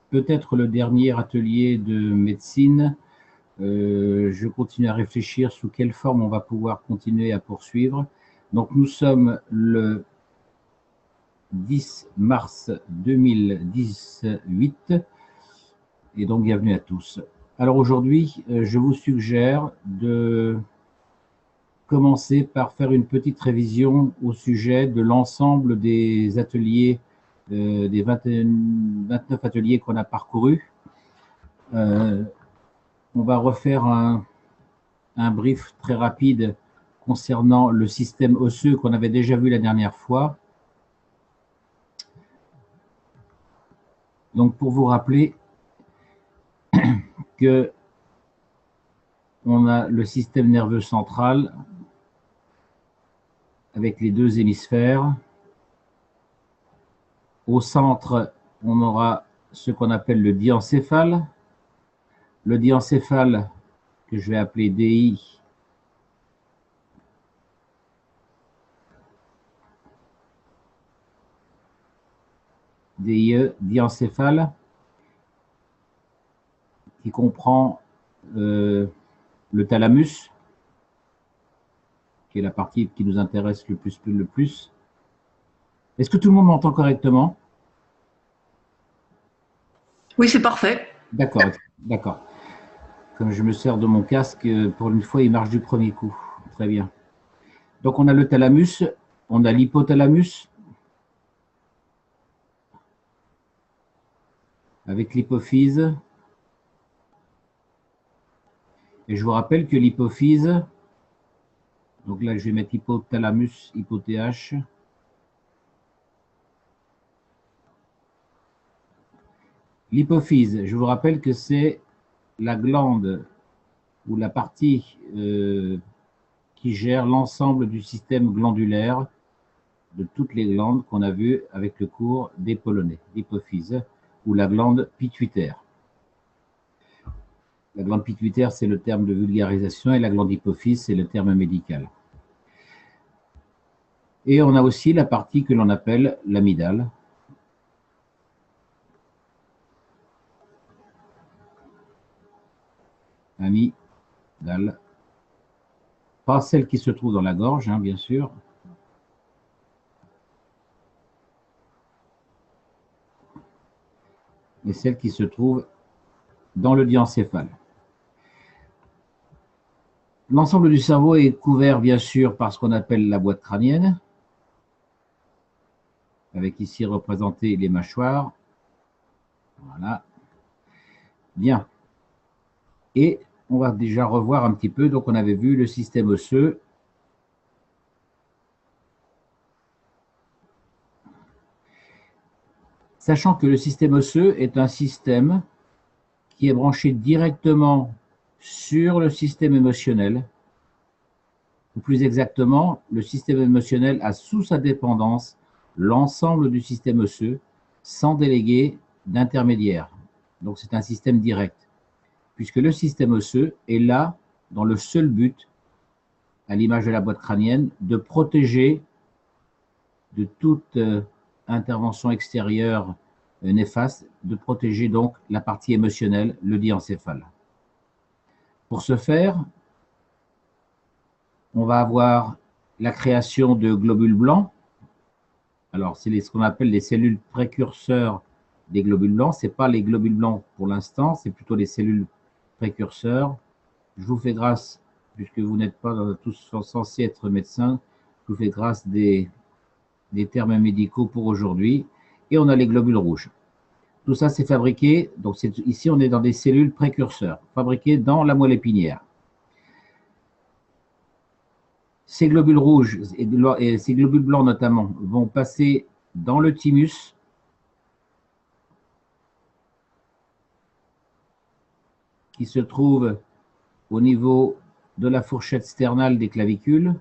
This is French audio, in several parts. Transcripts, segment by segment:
peut-être le dernier atelier de médecine. Je continue à réfléchir sous quelle forme on va pouvoir continuer à poursuivre. Donc nous sommes le 10 mars 2018 et donc bienvenue à tous. Alors aujourd'hui, je vous suggère de commencer par faire une petite révision au sujet de l'ensemble des ateliers, des 29 ateliers qu'on a parcourus. On va refaire un brief très rapide concernant le système osseux qu'on avait déjà vu la dernière fois. Donc pour vous rappeler que on a le système nerveux central avec les deux hémisphères. Au centre, on aura ce qu'on appelle le diencéphale. Le diencéphale, que je vais appeler DI, DIE, diencéphale, qui comprend le thalamus, qui est la partie qui nous intéresse le plus. Est-ce que tout le monde m'entend correctement? Oui, c'est parfait. D'accord, d'accord. Comme je me sers de mon casque, pour une fois, il marche du premier coup. Très bien. Donc, on a le thalamus, on a l'hypothalamus, avec l'hypophyse. Et je vous rappelle que l'hypophyse, donc là, je vais mettre hypothalamus, hypotH. L'hypophyse, je vous rappelle que c'est la glande ou la partie qui gère l'ensemble du système glandulaire de toutes les glandes qu'on a vues avec le cours des Polonais, l'hypophyse ou la glande pituitaire. La glande pituitaire, c'est le terme de vulgarisation et la glande hypophyse, c'est le terme médical. Et on a aussi la partie que l'on appelle l'amygdale. Amygdale. Pas celle qui se trouve dans la gorge, hein, bien sûr. Mais celle qui se trouve dans le diencéphale. L'ensemble du cerveau est couvert, bien sûr, par ce qu'on appelle la boîte crânienne, avec ici représenté les mâchoires. Voilà. Bien. Et on va déjà revoir un petit peu. Donc, on avait vu le système osseux. Sachant que le système osseux est un système qui est branché directement sur le système émotionnel, ou plus exactement, le système émotionnel a sous sa dépendance l'ensemble du système osseux, sans déléguer d'intermédiaire. Donc c'est un système direct, puisque le système osseux est là dans le seul but, à l'image de la boîte crânienne, de protéger de toute intervention extérieure néfaste, de protéger donc la partie émotionnelle, le diencéphale. Pour ce faire, on va avoir la création de globules blancs. Alors, c'est ce qu'on appelle les cellules précurseurs des globules blancs. Ce n'est pas les globules blancs pour l'instant, c'est plutôt les cellules précurseurs. Je vous fais grâce, puisque vous n'êtes pas tous censés être médecins, je vous fais grâce des termes médicaux pour aujourd'hui. Et on a les globules rouges. Tout ça, c'est fabriqué, donc ici, on est dans des cellules précurseurs, fabriquées dans la moelle épinière. Ces globules rouges et ces globules blancs notamment vont passer dans le thymus, qui se trouve au niveau de la fourchette sternale des clavicules.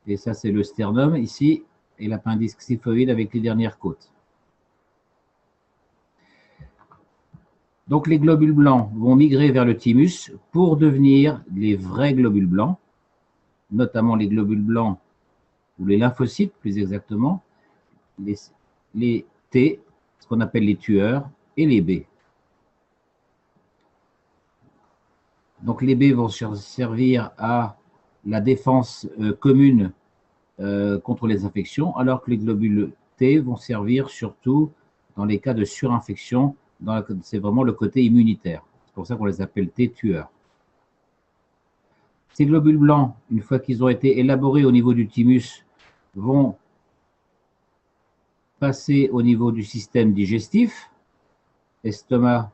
Et ça, c'est le sternum ici, et l'appendice xiphoïde avec les dernières côtes. Donc les globules blancs vont migrer vers le thymus pour devenir les vrais globules blancs. notamment les globules blancs ou les lymphocytes, plus exactement, les T, ce qu'on appelle les tueurs, et les B. Donc les B vont servir à la défense commune contre les infections, alors que les globules T vont servir surtout dans les cas de surinfection. C'est vraiment le côté immunitaire. C'est pour ça qu'on les appelle T tueurs. Ces globules blancs, une fois qu'ils ont été élaborés au niveau du thymus, vont passer au niveau du système digestif, estomac,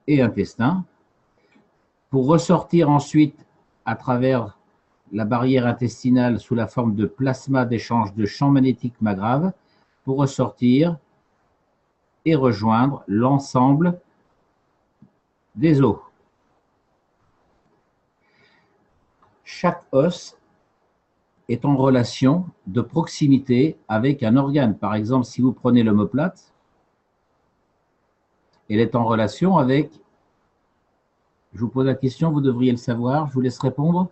et intestin, pour ressortir ensuite à travers la barrière intestinale sous la forme de plasma d'échange de champ magnétique Magrav, pour ressortir et rejoindre l'ensemble des os. Chaque os est en relation de proximité avec un organe. Par exemple, si vous prenez l'omoplate, elle est en relation avec, je vous pose la question, vous devriez le savoir, je vous laisse répondre.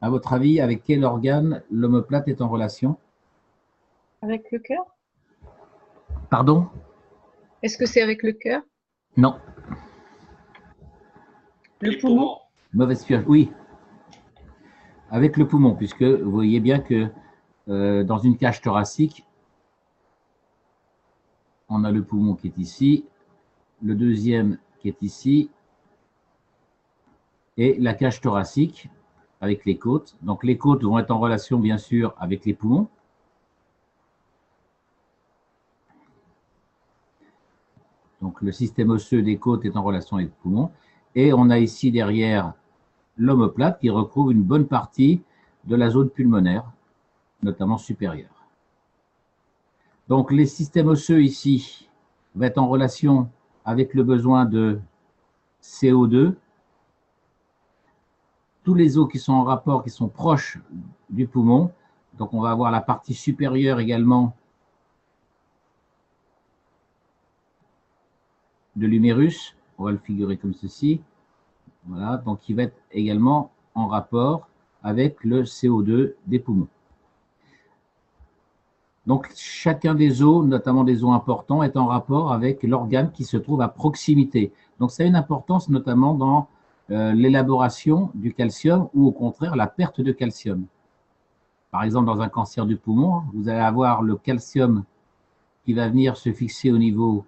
À votre avis, avec quel organe l'omoplate est en relation? Avec le cœur? Pardon? Est-ce que c'est avec le cœur? Non. Le poumon? Mauvaise pioche, oui. Avec le poumon, puisque vous voyez bien que dans une cage thoracique, on a le poumon qui est ici, le deuxième qui est ici, et la cage thoracique avec les côtes. Donc les côtes vont être en relation, bien sûr, avec les poumons. Donc le système osseux des côtes est en relation avec les poumons. Et on a ici derrière l'omoplate qui recouvre une bonne partie de la zone pulmonaire, notamment supérieure. Donc les systèmes osseux ici vont être en relation avec le besoin de CO2. Tous les os qui sont en rapport, qui sont proches du poumon. Donc on va avoir la partie supérieure également de l'humérus. On va le figurer comme ceci. Voilà, donc il va être également en rapport avec le CO2 des poumons. Donc chacun des os, notamment des os importants, est en rapport avec l'organe qui se trouve à proximité. Donc ça a une importance notamment dans l'élaboration du calcium ou au contraire la perte de calcium. Par exemple, dans un cancer du poumon, vous allez avoir le calcium qui va venir se fixer au niveau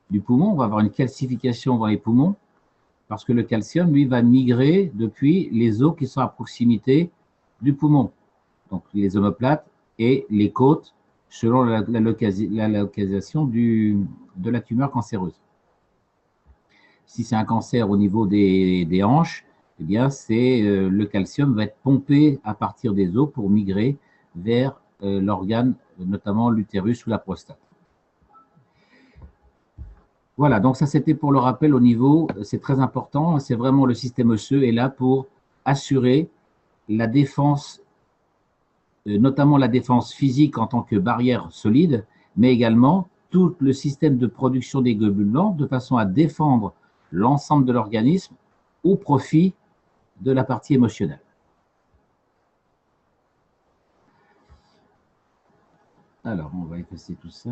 du poumon. On va avoir une calcification dans les poumons parce que le calcium, lui, va migrer depuis les os qui sont à proximité du poumon. Donc les omoplates et les côtes selon la localisation de la tumeur cancéreuse. Si c'est un cancer au niveau des hanches, eh bien, le calcium va être pompé à partir des os pour migrer vers l'organe, notamment l'utérus ou la prostate. Voilà, donc ça c'était pour le rappel au niveau, c'est très important, c'est vraiment le système osseux est là pour assurer la défense, notamment la défense physique en tant que barrière solide, mais également tout le système de production des globules blancs de façon à défendre l'ensemble de l'organisme au profit de la partie émotionnelle. Alors, on va effacer tout ça.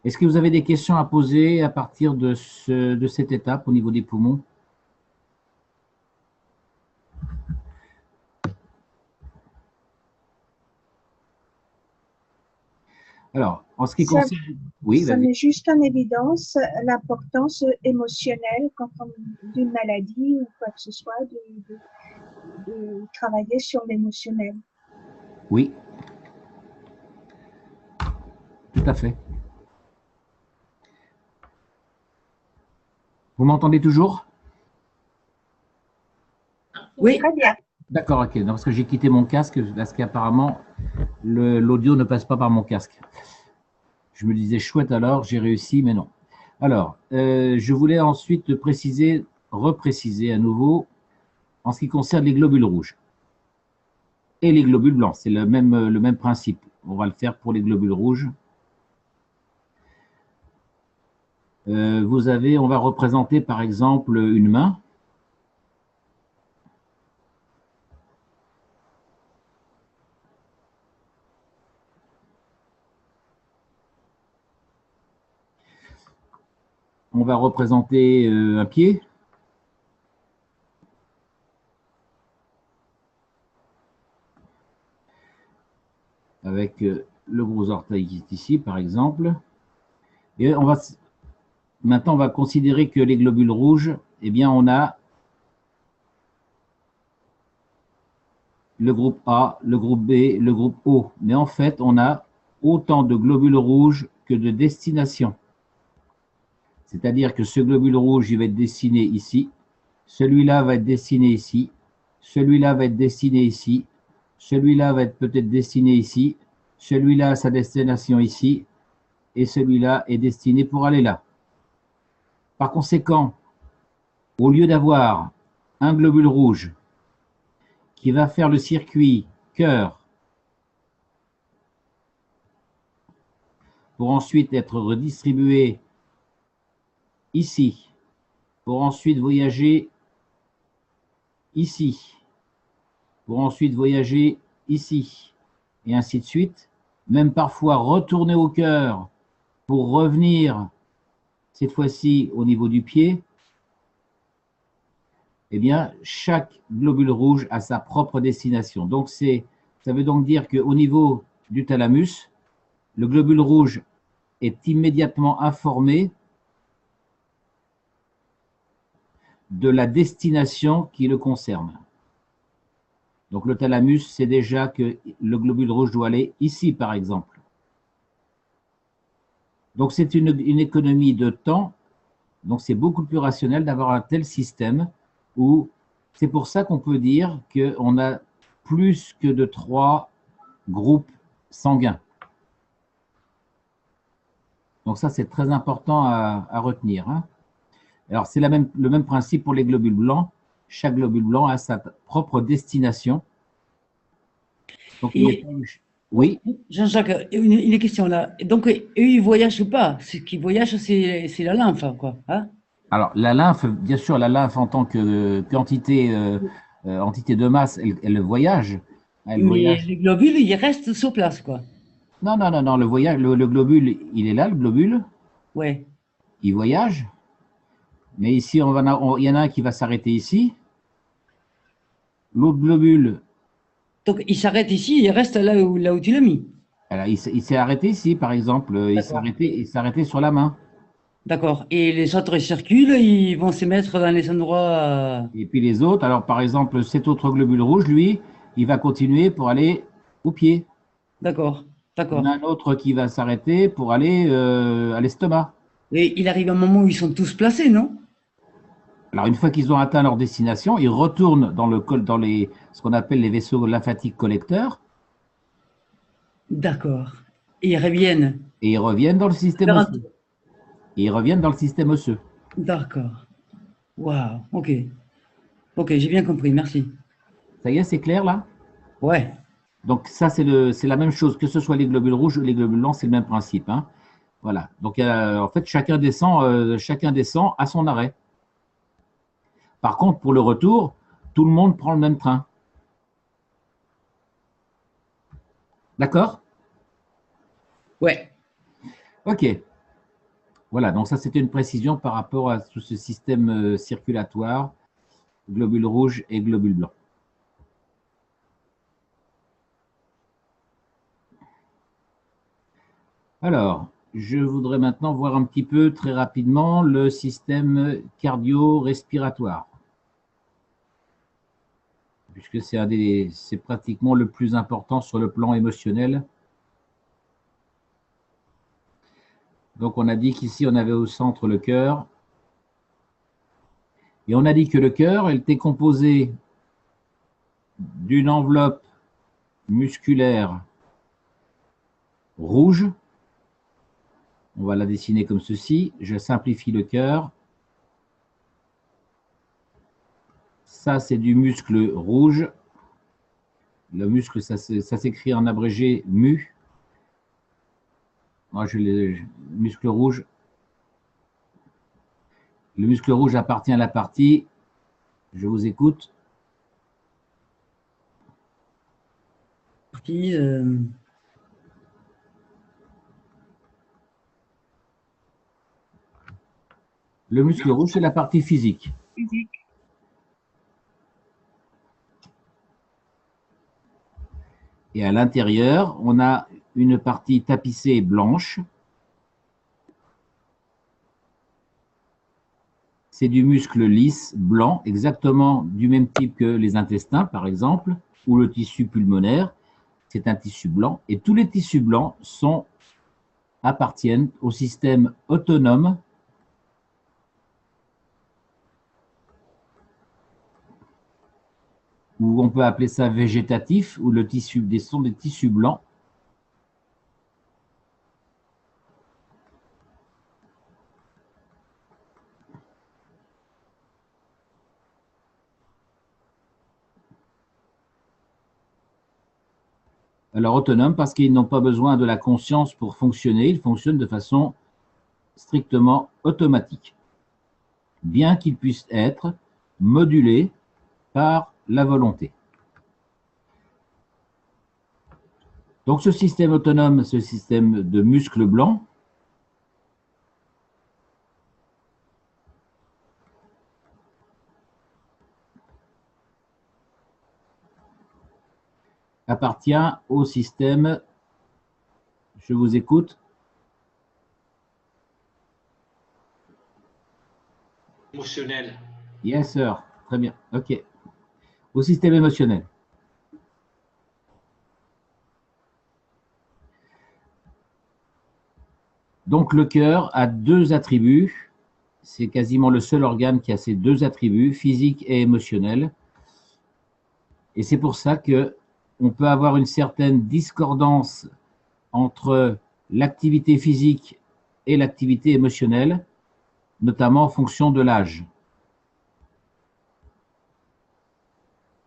Est-ce que vous avez des questions à poser à partir de cette étape au niveau des poumons? Alors, en ce qui concerne… Oui, ça met juste en évidence l'importance émotionnelle quand on d'une maladie ou quoi que ce soit, de travailler sur l'émotionnel. Oui, tout à fait. Vous m'entendez toujours? Oui, très bien. D'accord, ok. Non, parce que j'ai quitté mon casque, parce qu'apparemment, l'audio ne passe pas par mon casque. Je me disais, chouette alors, j'ai réussi, mais non. Alors, je voulais ensuite repréciser à nouveau, en ce qui concerne les globules rouges. et les globules blancs. C'est le même principe. On va le faire pour les globules rouges. On va représenter par exemple une main. On va représenter un pied. Avec le gros orteil qui est ici, par exemple. Et maintenant, on va considérer que les globules rouges, eh bien, on a le groupe A, le groupe B, le groupe O. Mais en fait, on a autant de globules rouges que de destinations. C'est-à-dire que ce globule rouge, il va être destiné ici. Celui-là va être destiné ici. Celui-là va être destiné ici. Celui-là va être peut-être destiné ici. Celui-là a sa destination ici. Et celui-là est destiné pour aller là. Par conséquent, au lieu d'avoir un globule rouge qui va faire le circuit cœur pour ensuite être redistribué ici, pour ensuite voyager ici, pour ensuite voyager ici, et ainsi de suite, même parfois retourner au cœur pour revenir cette fois-ci au niveau du pied, eh bien, chaque globule rouge a sa propre destination. Donc, ça veut donc dire qu'au niveau du thalamus, le globule rouge est immédiatement informé de la destination qui le concerne. Donc, le thalamus sait déjà que le globule rouge doit aller ici, par exemple. Donc, c'est une économie de temps. Donc, c'est beaucoup plus rationnel d'avoir un tel système où c'est pour ça qu'on peut dire qu'on a plus que de 3 groupes sanguins. Donc, ça, c'est très important à retenir. Hein. Alors, c'est le même principe pour les globules blancs. Chaque globule blanc a sa propre destination. Donc, oui. Jean-Jacques, une question là. Donc, eux, ils ne voyagent pas. Ce qui voyage, c'est la lymphe, quoi. Hein? Alors, la lymphe, bien sûr, la lymphe en tant qu'entité entité de masse, elle voyage. Elle Mais voyage. les globules, ils restent sur place, quoi. Non, non, non, non, le globule, il est là, le globule, Ouais. il voyage. Mais ici, il y en a un qui va s'arrêter ici. L'autre globule, Donc, il s'arrête ici, il reste là où tu l'as mis. il s'est arrêté ici, par exemple. D'accord. Il s'est arrêté sur la main. D'accord. Et les autres, ils circulent, ils vont se mettre dans les endroits. Et puis les autres, alors par exemple, cet autre globule rouge, lui, il va continuer pour aller au pied. D'accord. Il y en a D'accord. un autre qui va s'arrêter pour aller à l'estomac. Et il arrive un moment où ils sont tous placés, non? Alors, une fois qu'ils ont atteint leur destination, ils retournent dans ce qu'on appelle les vaisseaux lymphatiques collecteurs D'accord. Et ils reviennent. et ils reviennent dans le système osseux. Et ils reviennent dans le système osseux. D'accord. Waouh. Ok. Ok, j'ai bien compris. Merci. Ça y est, c'est clair là? Ouais. Donc, ça, c'est la même chose, que ce soit les globules rouges ou les globules blancs, c'est le même principe. Hein. Voilà. Donc, en fait, chacun descend à son arrêt. Par contre, pour le retour, tout le monde prend le même train. D'accord? Ouais. OK. Voilà, donc ça, c'était une précision par rapport à tout ce système circulatoire, globules rouges et globules blancs. Alors, je voudrais maintenant voir un petit peu très rapidement le système cardio-respiratoire, puisque c'est pratiquement le plus important sur le plan émotionnel. Donc, on a dit qu'ici, on avait au centre le cœur. Et on a dit que le cœur, elle était composé d'une enveloppe musculaire rouge. On va la dessiner comme ceci. Je simplifie le cœur. Ça, c'est du muscle rouge. Le muscle, ça s'écrit en abrégé mu. Moi, je l'ai, muscle rouge. Le muscle rouge appartient à la partie, je vous écoute. Partie, Le muscle rouge, c'est la partie physique. Et à l'intérieur, on a une partie tapissée blanche. C'est du muscle lisse, blanc, exactement du même type que les intestins, par exemple, ou le tissu pulmonaire. C'est un tissu blanc. Et tous les tissus blancs appartiennent au système autonome ou on peut appeler ça végétatif, où le tissu, sont des tissus blancs. Alors autonomes parce qu'ils n'ont pas besoin de la conscience pour fonctionner, ils fonctionnent de façon strictement automatique, bien qu'ils puissent être modulés par la volonté. Donc ce système autonome, ce système de muscles blancs, appartient au système, je vous écoute. Émotionnel. Yes, sir. Très bien. OK. Au système émotionnel. Donc, le cœur a deux attributs. C'est quasiment le seul organe qui a ces deux attributs, physique et émotionnel. Et c'est pour ça qu'on peut avoir une certaine discordance entre l'activité physique et l'activité émotionnelle, notamment en fonction de l'âge.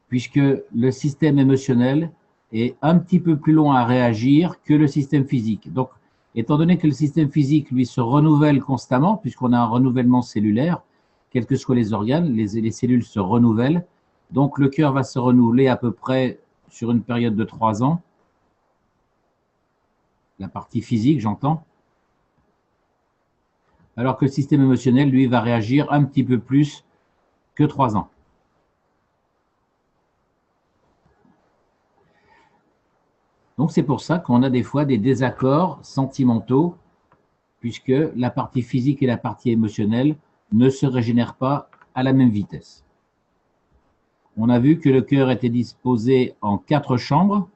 Puisque le système émotionnel est un petit peu plus long à réagir que le système physique. Donc, étant donné que le système physique, lui, se renouvelle constamment, puisqu'on a un renouvellement cellulaire, quels que soient les organes, les cellules se renouvellent. Donc, le cœur va se renouveler à peu près sur une période de 3 ans. La partie physique, j'entends. Alors que le système émotionnel, lui, va réagir un petit peu plus que 3 ans. Donc, c'est pour ça qu'on a des fois des désaccords sentimentaux, puisque la partie physique et la partie émotionnelle ne se régénèrent pas à la même vitesse. On a vu que le cœur était disposé en 4 chambres.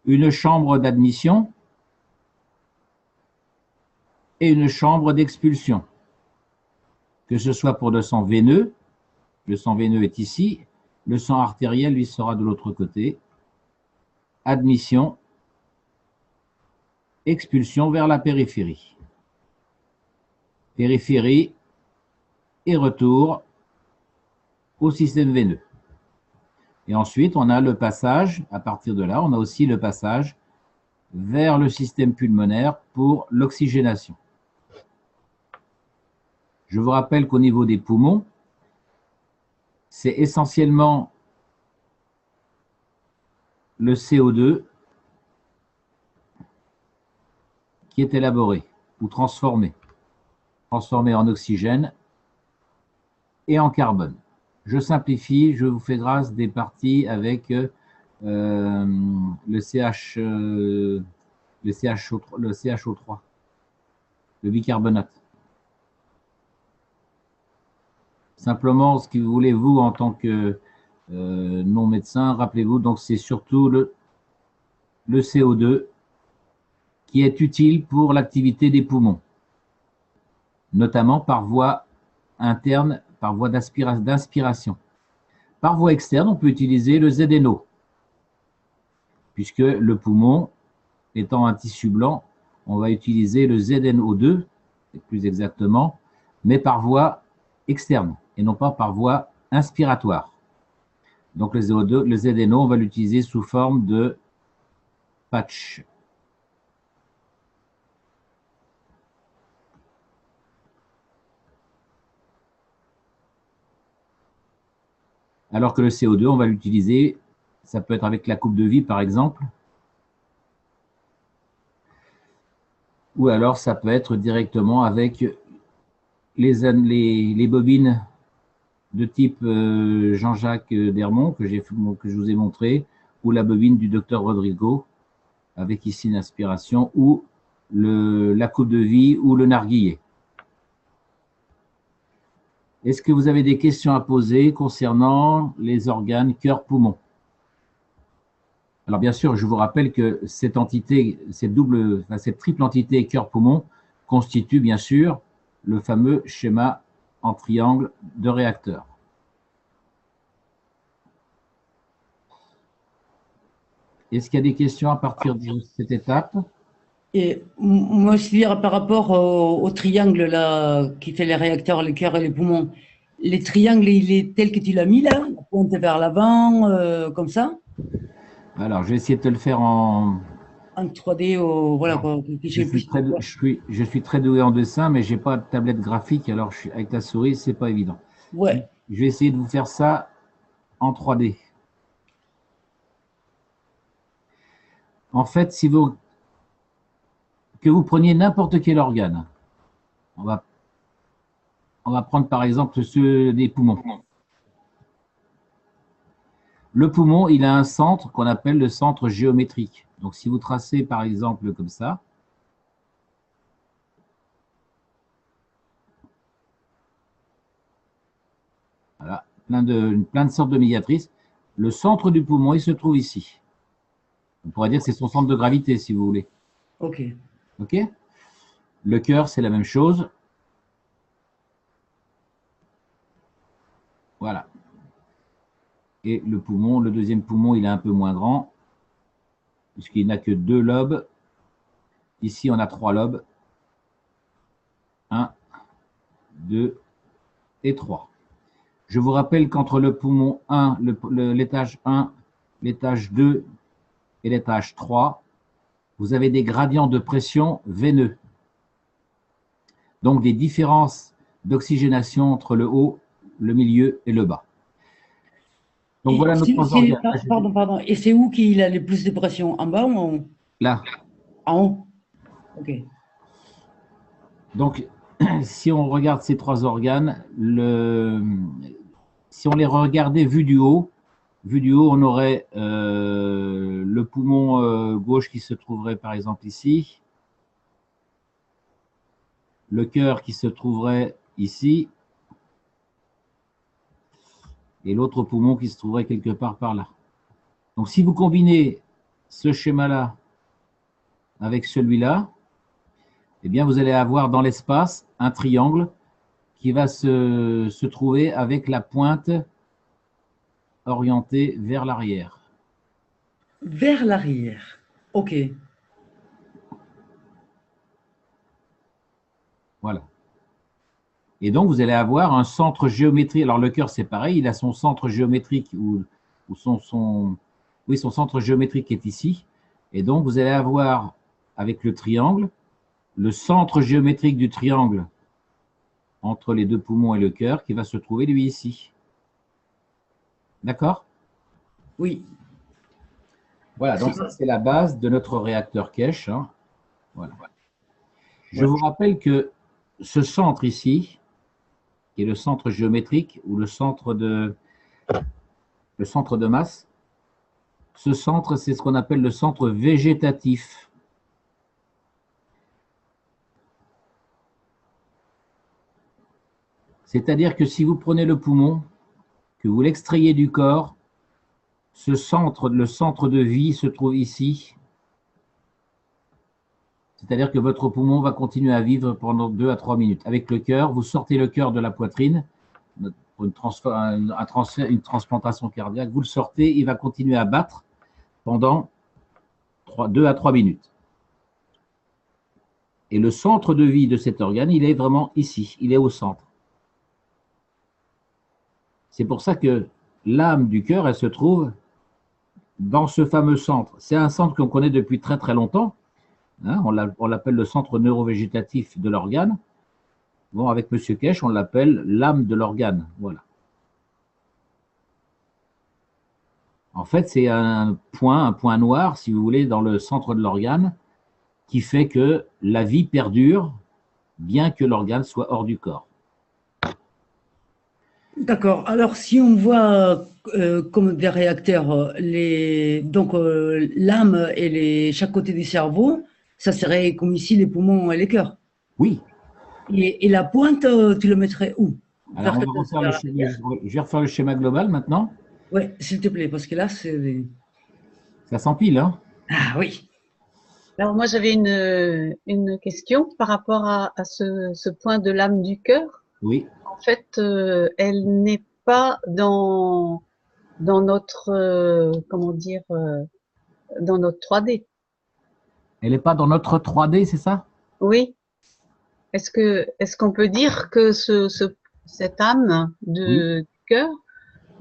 Une chambre d'admission et une chambre d'expulsion. Que ce soit pour le sang veineux est ici, le sang artériel, lui, sera de l'autre côté. Admission, expulsion vers la périphérie. Périphérie et retour au système veineux. Et ensuite, on a le passage, à partir de là, on a aussi le passage vers le système pulmonaire pour l'oxygénation. Je vous rappelle qu'au niveau des poumons, c'est essentiellement le CO2 qui est élaboré ou transformé en oxygène et en carbone. Je simplifie, je vous fais grâce des parties avec le CHO3, le bicarbonate. Simplement, ce que vous voulez, vous, en tant que non-médecin, rappelez-vous, donc c'est surtout le CO2 qui est utile pour l'activité des poumons, notamment par voie interne, par voie d'inspiration. Par voie externe, on peut utiliser le ZNO, puisque le poumon, étant un tissu blanc, on va utiliser le ZNO2, plus exactement, mais par voie externe, et non pas par voie inspiratoire. Donc le ZO2, le ZNO, on va l'utiliser sous forme de patch. Alors que le CO2, on va l'utiliser, ça peut être avec la coupe de vie par exemple, ou alors ça peut être directement avec les bobines de type Jean-Jacques Dermont que je vous ai montré, ou la bobine du docteur Rodrigo, avec ici une aspiration, ou la coupe de vie ou le narguilé. Est-ce que vous avez des questions à poser concernant les organes cœur-poumon? Alors bien sûr, je vous rappelle que cette entité, cette triple entité cœur-poumon constitue bien sûr le fameux schéma en triangle de réacteur. Est-ce qu'il y a des questions à partir de cette étape? Et moi, je veux dire, par rapport au triangle là, qui fait les réacteurs, le cœur et les poumons, les triangles, il est tel que tu l'as mis là, la pointe vers l'avant, comme ça? Alors, je vais essayer de te le faire en 3D, voilà. Quoi, je suis très doué en dessin, mais je n'ai pas de tablette graphique, alors avec la souris, ce n'est pas évident. Ouais. Je vais essayer de vous faire ça en 3D. En fait, que vous preniez n'importe quel organe, on va prendre par exemple ceux des poumons. Le poumon, il a un centre qu'on appelle le centre géométrique. Donc, si vous tracez par exemple comme ça, voilà, plein de sortes de médiatrices, le centre du poumon, il se trouve ici. On pourrait dire que c'est son centre de gravité, si vous voulez. OK. OK? Le cœur, c'est la même chose. Voilà. Et le poumon, le deuxième poumon, il est un peu moins grand, puisqu'il n'a que 2 lobes. Ici, on a 3 lobes. 1, 2 et 3. Je vous rappelle qu'entre le poumon 1, l'étage 1, l'étage 2 et l'étage 3, vous avez des gradients de pression veineux. Donc des différences d'oxygénation entre le haut, le milieu et le bas. Donc voilà nos 3 organes. Pardon. Et c'est où qu'il a le plus de pression? En bas ou en haut? Là. En haut. OK. Donc, si on regarde ces 3 organes, si on les regardait vus du haut, on aurait le poumon gauche qui se trouverait par exemple ici, le cœur qui se trouverait ici, et l'autre poumon qui se trouverait quelque part par là. Donc, si vous combinez ce schéma-là avec celui-là, eh bien, vous allez avoir dans l'espace un triangle qui va se trouver avec la pointe orientée vers l'arrière. Vers l'arrière. OK. Voilà. Et donc, vous allez avoir un centre géométrique. Alors, le cœur, c'est pareil, il a son centre géométrique ou son centre géométrique qui est ici. Et donc, vous allez avoir, avec le triangle, le centre géométrique du triangle entre les 2 poumons et le cœur qui va se trouver, lui, ici. D'accord? Oui. Voilà, donc ça, c'est la base de notre réacteur Kesch. Hein. Voilà. Je vous rappelle que ce centre ici, qui est le centre géométrique ou le centre de masse, ce centre, c'est ce qu'on appelle le centre végétatif. C'est-à-dire que si vous prenez le poumon, que vous l'extrayez du corps, le centre de vie se trouve ici. C'est-à-dire que votre poumon va continuer à vivre pendant 2 à 3 minutes. Avec le cœur, vous sortez le cœur de la poitrine, pour une transplantation cardiaque, vous le sortez, il va continuer à battre pendant 2 à 3 minutes. Et le centre de vie de cet organe, il est vraiment ici, il est au centre. C'est pour ça que l'âme du cœur, elle se trouve dans ce fameux centre. C'est un centre qu'on connaît depuis très très longtemps. Hein, on l'appelle le centre neurovégétatif de l'organe. Bon, avec M. Kesh, on l'appelle l'âme de l'organe. Voilà. En fait, c'est un point noir, si vous voulez, dans le centre de l'organe, qui fait que la vie perdure, bien que l'organe soit hors du corps. D'accord. Alors, si on voit comme des réacteurs donc l'âme et chaque côté du cerveau, ça serait comme ici les poumons et les cœurs. Oui. Et la pointe, tu le mettrais où? Alors, on va refaire le schéma, je vais refaire le schéma global maintenant. Oui, s'il te plaît, parce que là, c'est… Ça s'empile, hein? Ah oui. Alors moi j'avais une question par rapport à ce point de l'âme du cœur. Oui. En fait, elle n'est pas dans notre comment dire dans notre 3D. Elle n'est pas dans notre 3D, c'est ça? Oui. Est-ce qu'on peut dire que cette âme du cœur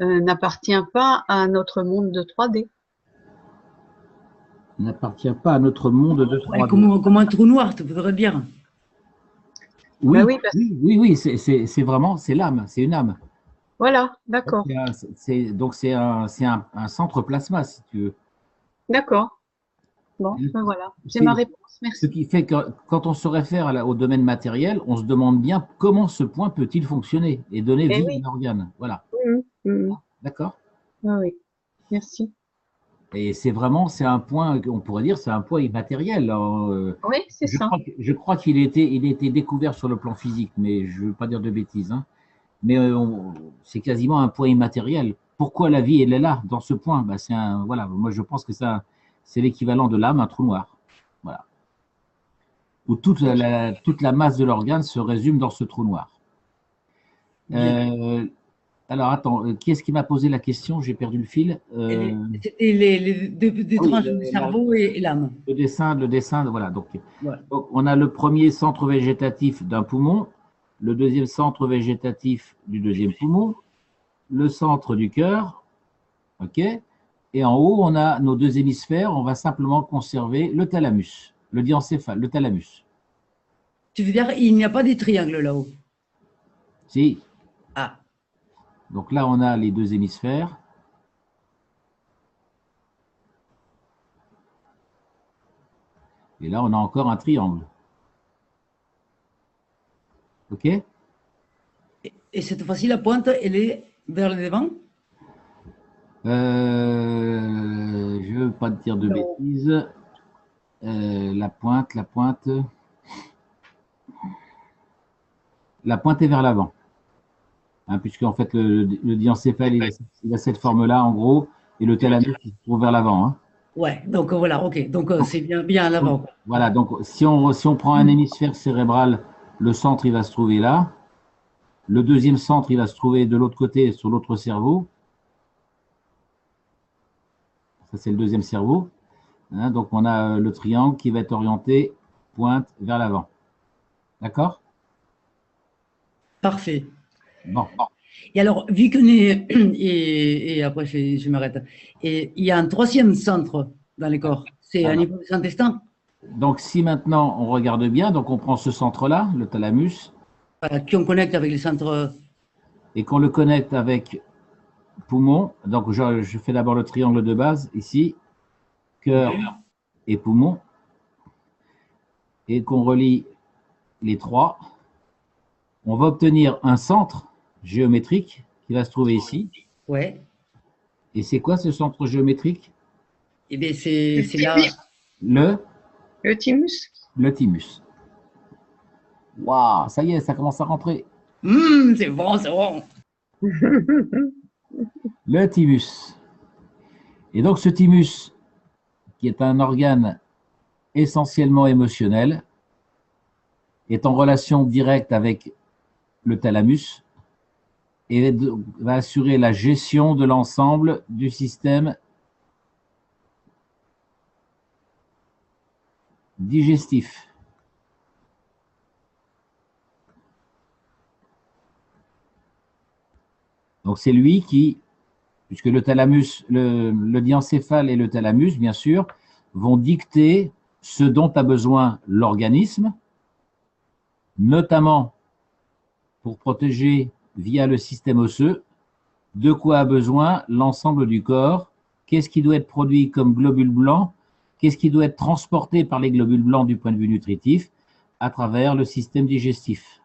n'appartient pas à notre monde de 3D? N'appartient pas à notre monde de 3D. Comme un trou noir, tu voudrais dire. Oui, Bah oui, parce- oui, c'est vraiment, c'est l'âme, c'est une âme. Voilà, d'accord, Donc c'est un centre plasma, si tu veux. d'accord. Bon, ben voilà, j'ai C'est- ma réponse, Ce merci. qui fait que quand on se réfère au domaine matériel, on se demande bien comment ce point peut-il fonctionner et donner Eh vie oui. à l'organe. Voilà, Mhm, mhm. d'accord? Ah oui, merci. Et c'est un point, on pourrait dire, c'est un point immatériel. Alors, Oui, c'est ça. je crois qu'il il a été découvert sur le plan physique, mais je ne veux pas dire de bêtises, hein. Mais c'est quasiment un point immatériel. Pourquoi la vie, elle est là, dans ce point? Bah, voilà, moi je pense que c'est l'équivalent de l'âme, un trou noir. Voilà. Où toute la masse de l'organe se résume dans ce trou noir. Bien. Alors, attends, qui est-ce qui m'a posé la question? J'ai perdu le fil. C'était les deux Oui, tranches du cerveau et l'âme. le dessin, voilà. Donc, Voilà. on a le premier centre végétatif d'un poumon, le deuxième centre végétatif du deuxième poumon, le centre du cœur, ok? Et en haut, on a nos deux hémisphères. On va simplement conserver le thalamus, le diencéphale, le thalamus. Tu veux dire, il n'y a pas des triangles là-haut? Si. Ah, Donc là, on a les deux hémisphères. Et là, on a encore un triangle. OK? et cette fois-ci, la pointe, elle est vers le devant? Je ne veux pas te dire de Non. bêtises. La pointe. La pointe est vers l'avant. Hein, puisque en fait, le diencéphale, il a cette forme-là, en gros, et le thalamus, il se trouve vers l'avant. Hein. Ouais, donc voilà, ok. Donc c'est bien à l'avant. Voilà, donc si on prend un hémisphère cérébral, le centre, il va se trouver là. Le deuxième centre, il va se trouver de l'autre côté, sur l'autre cerveau. Ça, c'est le deuxième cerveau. Hein, donc, on a le triangle qui va être orienté pointe vers l'avant. D'accord? Parfait. Bon. Et alors, vu qu'on est… Et après, je m'arrête. Et il y a un troisième centre dans le corps. C'est au niveau des intestins. Donc, si maintenant on regarde bien, donc on prend ce centre-là, le thalamus, Voilà, qu'on connecte avec les centres… et qu'on le connecte avec poumon. Donc, je fais d'abord le triangle de base, ici, cœur et poumon, et qu'on relie les trois. On va obtenir un centre géométrique qui va se trouver ici. Ouais. Et c'est quoi ce centre géométrique? Et bien, c'est là… Le thymus? Le thymus. Waouh, ça y est, ça commence à rentrer. C'est bon, c'est bon. Le thymus. Et donc ce thymus, qui est un organe essentiellement émotionnel, est en relation directe avec le thalamus et va assurer la gestion de l'ensemble du système digestif. Donc c'est lui qui puisque le thalamus, le diencéphale et le thalamus, bien sûr, vont dicter ce dont a besoin l'organisme, notamment pour protéger via le système osseux de quoi a besoin l'ensemble du corps, qu'est-ce qui doit être produit comme globules blancs, qu'est-ce qui doit être transporté par les globules blancs du point de vue nutritif à travers le système digestif.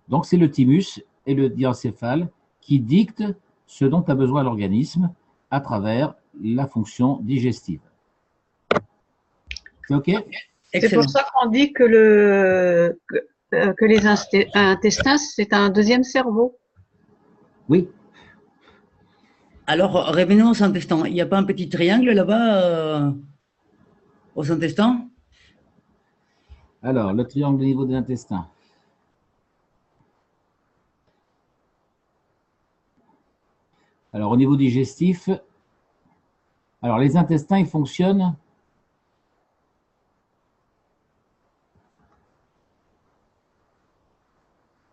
Donc c'est le thymus et le diencéphale qui dictent ce dont a besoin l'organisme à travers la fonction digestive. C'est OK? C'est Excellent. pour ça qu'on dit que les intestins, c'est un deuxième cerveau. Oui. Alors, revenons aux intestins. Il n'y a pas un petit triangle là-bas aux intestins? Alors, le triangle au niveau de l'intestin. Alors, au niveau digestif, alors les intestins, ils fonctionnent.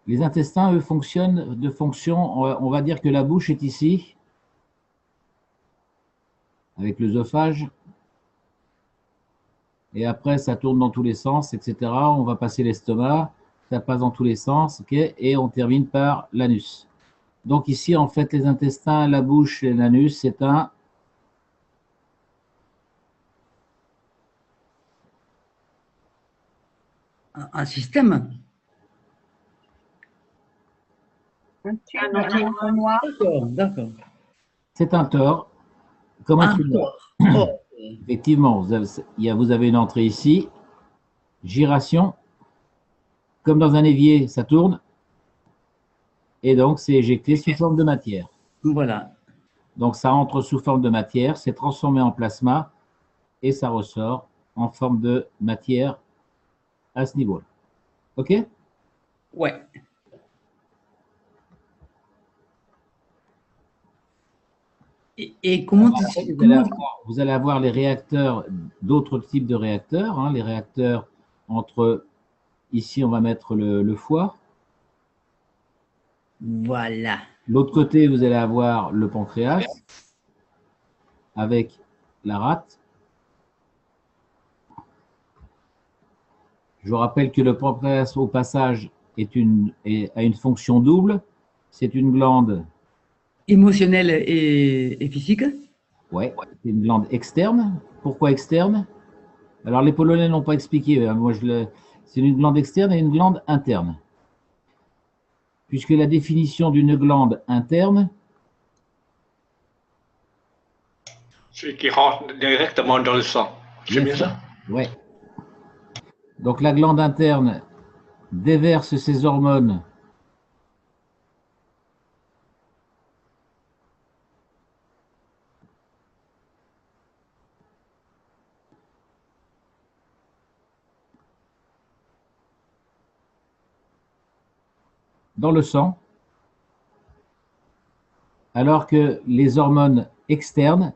Les intestins, eux, fonctionnent de fonction, on va dire que la bouche est ici, avec l'œsophage, et après, ça tourne dans tous les sens, etc. On va passer l'estomac, ça passe dans tous les sens, ok, et on termine par l'anus. Donc ici, en fait, les intestins, la bouche et l'anus, c'est un système. Un tube, Un un entonnoir. D'accord, d'accord. c'est un tore, comme un Un tumeur. corps. Oh. Effectivement, vous avez une entrée ici, giration, comme dans un évier, ça tourne, et donc c'est éjecté sous forme de matière. Voilà. Donc ça entre sous forme de matière, c'est transformé en plasma, et ça ressort en forme de matière à ce niveau-là. OK? Ouais. Et comment tu Après, comment... vous allez avoir les réacteurs, d'autres types de réacteurs, hein, les réacteurs entre, ici on va mettre le foie, Voilà. l'autre côté vous allez avoir le pancréas avec la rate. Je vous rappelle que le pancréas au passage a une fonction double, c'est une glande, Émotionnel et physique. ouais, c'est une glande externe. Pourquoi externe? Alors les Polonais n'ont pas expliqué, moi c'est une glande externe et une glande interne. Puisque la définition d'une glande interne, Celui qui rentre directement dans le sang. C'est bien ça? ouais. Donc la glande interne déverse ses hormones dans le sang, alors que les hormones externes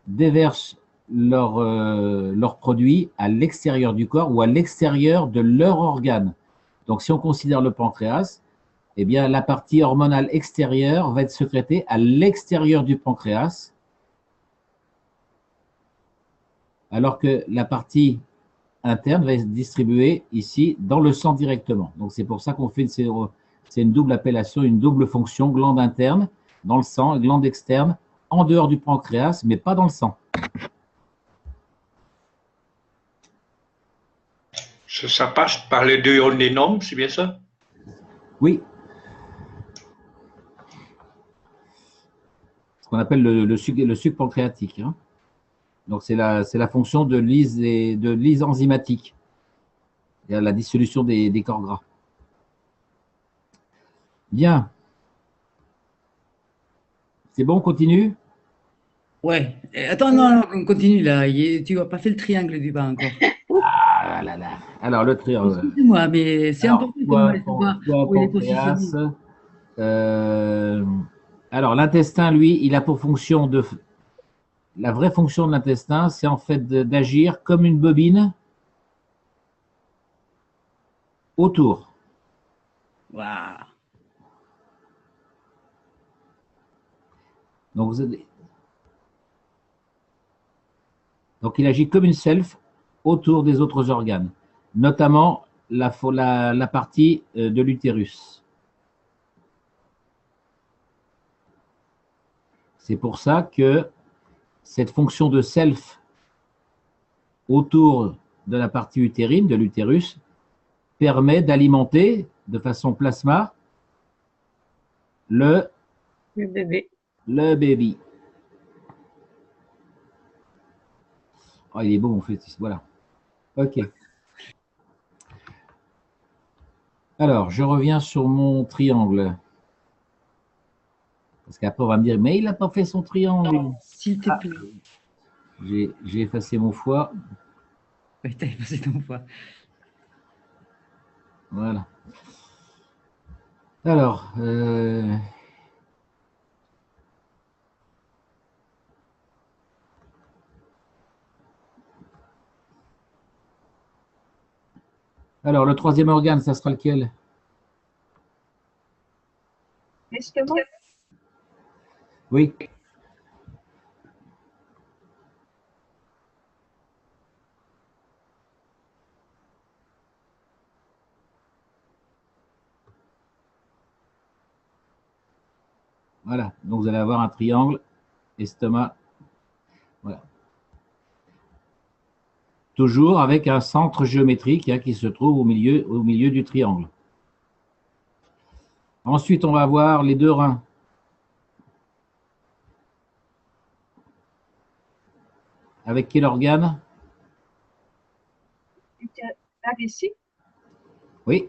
déversent leurs produits à l'extérieur du corps ou à l'extérieur de leur organe. Donc si on considère le pancréas, eh bien la partie hormonale extérieure va être sécrétée à l'extérieur du pancréas, alors que la partie interne va être distribuée ici dans le sang directement. Donc c'est pour ça qu'on fait c'est une double appellation, une double fonction, glande interne dans le sang et glande externe en dehors du pancréas, mais pas dans le sang. Ça passe par les deux nénomes, c'est bien ça? Oui. Ce qu'on appelle le suc pancréatique. Hein. Donc c'est la fonction de lyse enzymatique. Il y a la dissolution des corps gras. Bien. C'est bon, on continue? Ouais. Attends, non, on continue là. Tu n'as pas fait le triangle du bas encore. Ah là là. Alors, le triangle. Excuse-moi, mais c'est Alors, important qu'on de savoir où il est pancréas. positionné. Alors, l'intestin, lui, il a pour fonction de. La vraie fonction de l'intestin, c'est en fait d'agir comme une bobine autour. Waouh. Donc, il agit comme une self autour des autres organes, notamment la partie de l'utérus. C'est pour ça que cette fonction de self autour de la partie utérine, de l'utérus, permet d'alimenter de façon plasma le bébé. Le baby. Oh, il est beau, en fait. Voilà. OK. Alors, je reviens sur mon triangle. Parce qu'après, on va me dire, mais il n'a pas fait son triangle. Non, s'il te plaît. J'ai effacé mon foie. Oui, t'as effacé ton foie. Voilà. Alors, le troisième organe, ça sera lequel? L'estomac. Oui. Voilà. Donc, vous allez avoir un triangle, estomac. Voilà. Toujours avec un centre géométrique qui se trouve au milieu du triangle. Ensuite, on va avoir les deux reins. Avec quel organe? La vessie. Oui.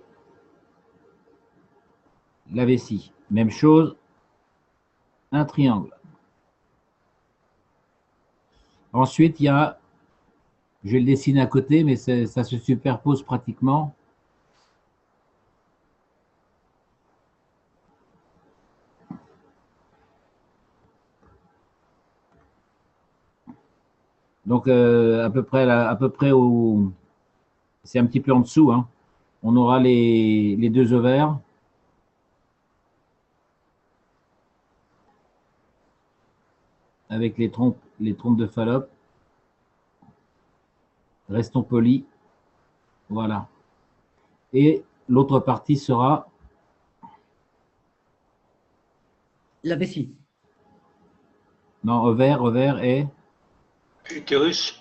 La vessie. Même chose. Un triangle. Ensuite, il y a, je vais le dessiner à côté, mais ça se superpose pratiquement. Donc, à peu près au, c'est un petit peu en dessous, hein. On aura les deux ovaires. Avec les trompes de Fallope. Restons polis. Voilà. Et l'autre partie sera la vessie. Non, ovaire et Utérus.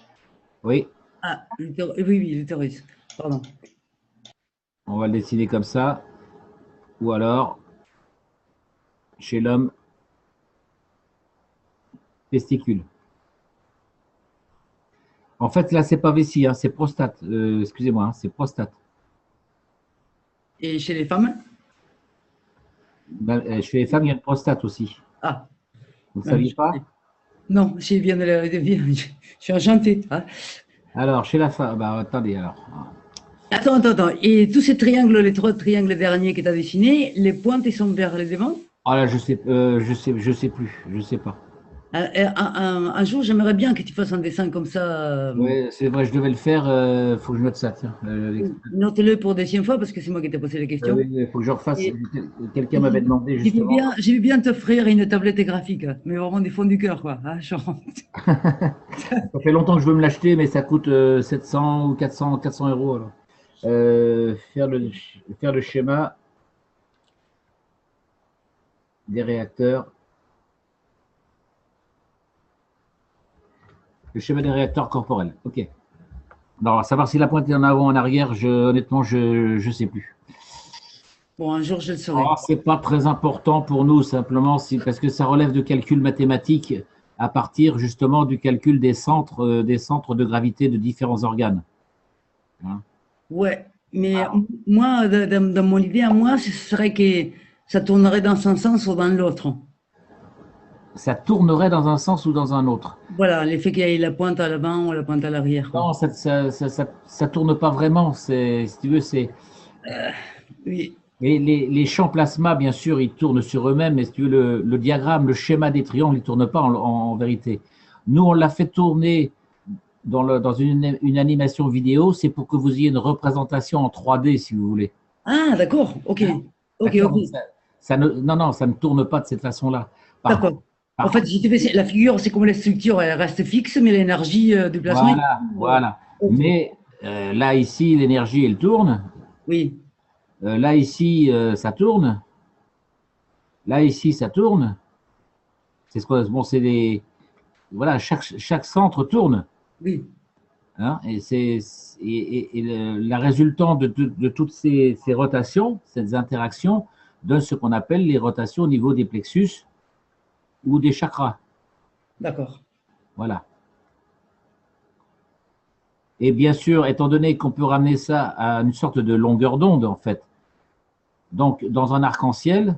Oui. Ah, oui, l'utérus. Pardon. On va le dessiner comme ça. Ou alors, chez l'homme, testicule. En fait, là, c'est pas vessie, hein, c'est prostate. Excusez-moi, hein, c'est prostate. Et chez les femmes? Chez les femmes, il y a une prostate aussi. Ah. Vous ne saviez pas? Non, je viens de je suis enchanté. Hein. Alors, chez la femme, bah, attendez, alors. Attends. Et tous ces triangles, les trois triangles derniers que tu as dessinés, les pointes, ils sont vers les devants? Ah là, je sais plus, je sais pas. Un jour, j'aimerais bien que tu fasses un dessin comme ça. Oui, c'est vrai, je devais le faire. Faut que je note ça, tiens. Note-le pour deuxième fois parce que c'est moi qui t'ai posé la question. Oui, il faut que je refasse. Quelqu'un m'avait demandé justement. J'ai vu bien t'offrir une tablette graphique, mais vraiment du fond du cœur, quoi. Hein, ça fait longtemps que je veux me l'acheter, mais ça coûte 700 ou 400 € alors. Faire le schéma des réacteurs. Le schéma des réacteurs corporels. OK. Alors, savoir si la pointe est en avant ou en arrière, honnêtement, je ne sais plus. Bon, un jour, je le saurai. Ce n'est pas très important pour nous, simplement, parce que ça relève de calculs mathématiques à partir justement du calcul des centres de gravité de différents organes. Hein? Ouais, mais moi, dans mon idée à moi, ce serait que ça tournerait dans un sens ou dans l'autre. Ça tournerait dans un sens ou dans un autre. Voilà, l'effet qu'il y ait la pointe à l'avant ou la pointe à l'arrière. Non, ça tourne pas vraiment. Si tu veux, c'est. Oui. Et les champs plasma, bien sûr, ils tournent sur eux-mêmes, mais si tu veux, le diagramme, le schéma des triangles, il ne tourne pas en vérité. Nous, on l'a fait tourner dans une animation vidéo, c'est pour que vous ayez une représentation en 3D, si vous voulez. Ah, d'accord, ok. Non, ça ne tourne pas de cette façon-là. D'accord. En fait, si tu fais la figure, c'est comme la structure, elle reste fixe, mais l'énergie du plasma. Voilà, voilà. Mais là, ici, l'énergie, elle tourne. Oui, Là, ici, ça tourne. Là, ici, ça tourne. C'est ce qu'on, bon, c'est des, voilà, chaque centre tourne. oui, Hein, et c'est, la résultante de toutes ces rotations, ces interactions, donne ce qu'on appelle les rotations au niveau des plexus ou des chakras. d'accord. Voilà. Et bien sûr, étant donné qu'on peut ramener ça à une sorte de longueur d'onde, en fait. Donc, dans un arc-en-ciel,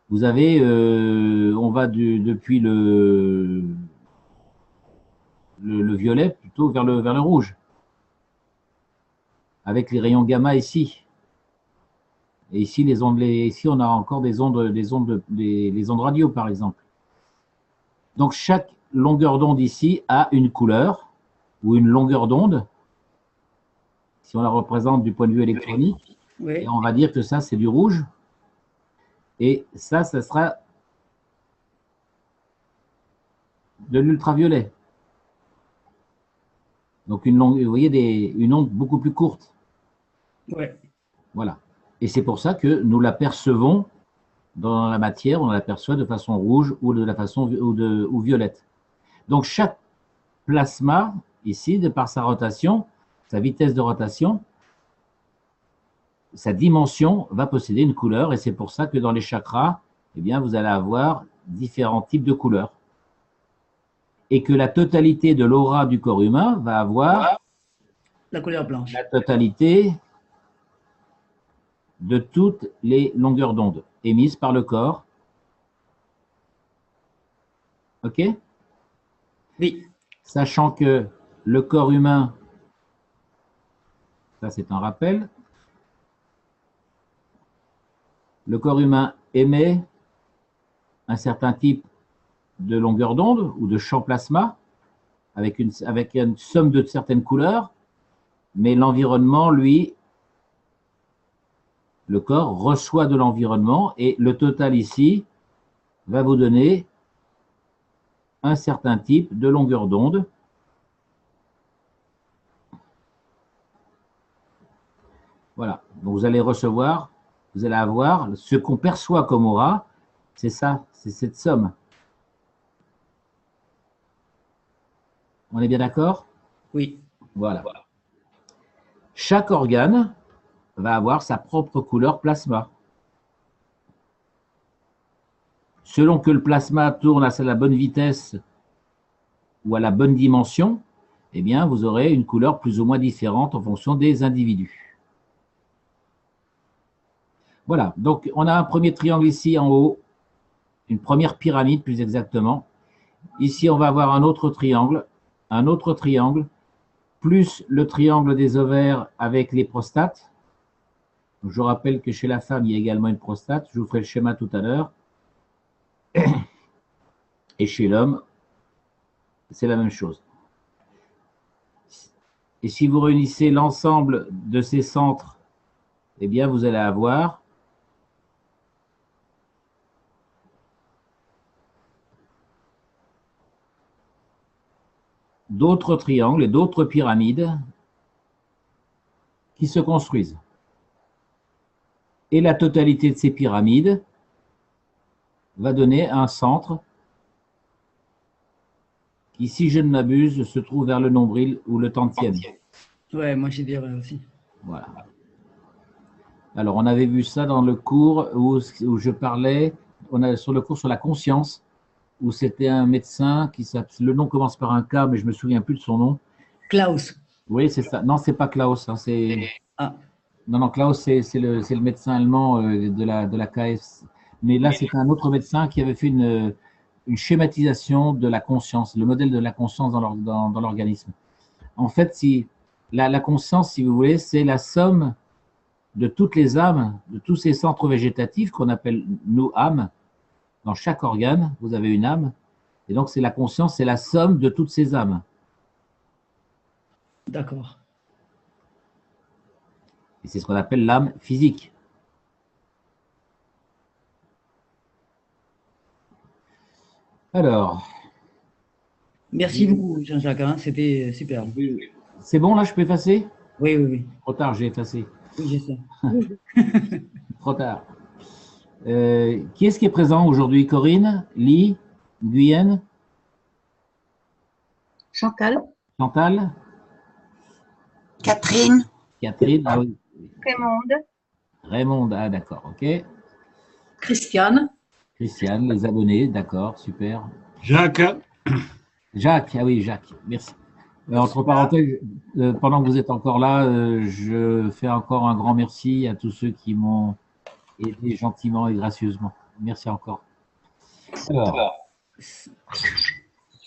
vous avez, on va depuis le violet plutôt vers le rouge, avec les rayons gamma ici. Et ici, ici, on a encore les ondes radio, par exemple. Donc, chaque longueur d'onde ici a une couleur ou une longueur d'onde, si on la représente du point de vue électronique. Oui, Et on va dire que ça, c'est du rouge. Et ça sera de l'ultraviolet. Donc, vous voyez, une onde beaucoup plus courte. ouais, Voilà. Et c'est pour ça que nous l'apercevons dans la matière, on l'aperçoit de façon rouge ou de la façon ou violette. Donc, chaque plasma, ici, de par sa rotation, sa vitesse de rotation, sa dimension va posséder une couleur. Et c'est pour ça que dans les chakras, eh bien, vous allez avoir différents types de couleurs. Et que la totalité de l'aura du corps humain va avoir la couleur blanche. la totalité de toutes les longueurs d'onde émises par le corps. OK? Oui, Sachant que le corps humain, ça c'est un rappel, le corps humain émet un certain type de longueur d'onde ou de champ plasma avec une somme de certaines couleurs, mais l'environnement, lui, le corps reçoit de l'environnement et le total ici va vous donner un certain type de longueur d'onde. Voilà, donc vous allez recevoir, vous allez avoir ce qu'on perçoit comme aura, c'est ça, c'est cette somme. On est bien d'accord? oui, Voilà. Chaque organe va avoir sa propre couleur plasma. Selon que le plasma tourne à la bonne vitesse ou à la bonne dimension, eh bien, vous aurez une couleur plus ou moins différente en fonction des individus. Voilà, donc on a un premier triangle ici en haut, une première pyramide plus exactement. Ici, on va avoir un autre triangle, plus le triangle des ovaires avec les prostates. Je rappelle que chez la femme, il y a également une prostate. Je vous ferai le schéma tout à l'heure. Et chez l'homme, c'est la même chose. Et si vous réunissez l'ensemble de ces centres, eh bien, vous allez avoir d'autres triangles et d'autres pyramides qui se construisent. Et la totalité de ces pyramides va donner un centre qui, si je ne m'abuse, se trouve vers le nombril ou le tantième. ouais, moi je dirais aussi. Voilà. Alors, on avait vu ça dans le cours où je parlais, sur le cours sur la conscience, où c'était un médecin qui s'appelle, le nom commence par un K, mais je me souviens plus de son nom. Klaus. Oui, c'est ça. Non, c'est pas Klaus. Hein, Ah. Non, Klaus, c'est le médecin allemand de la KF. Mais là, c'est un autre médecin qui avait fait une schématisation de la conscience, le modèle de la conscience dans l'organisme. En fait, si la conscience, si vous voulez, c'est la somme de toutes les âmes, de tous ces centres végétatifs qu'on appelle nous âmes. Dans chaque organe, vous avez une âme. Et donc, c'est la conscience, c'est la somme de toutes ces âmes. D'accord. Et c'est ce qu'on appelle l'âme physique. Alors, Merci beaucoup, Jean-Jacques, hein, c'était super. c'est bon là, je peux effacer? Oui, oui, oui. Trop tard, j'ai effacé. Oui, je sais. Trop tard. Qui est-ce qui est présent aujourd'hui? Corinne, Lee, Guyenne, Chantal? Chantal, Catherine, Catherine, ah oui, Raymonde, Raymond, ah d'accord, ok. Christiane. Christiane, les abonnés, d'accord, super. Jacques, Jacques, ah oui, Jacques, merci. Entre parenthèses, pendant que vous êtes encore là, je fais encore un grand merci à tous ceux qui m'ont aidé gentiment et gracieusement. Merci encore. Alors,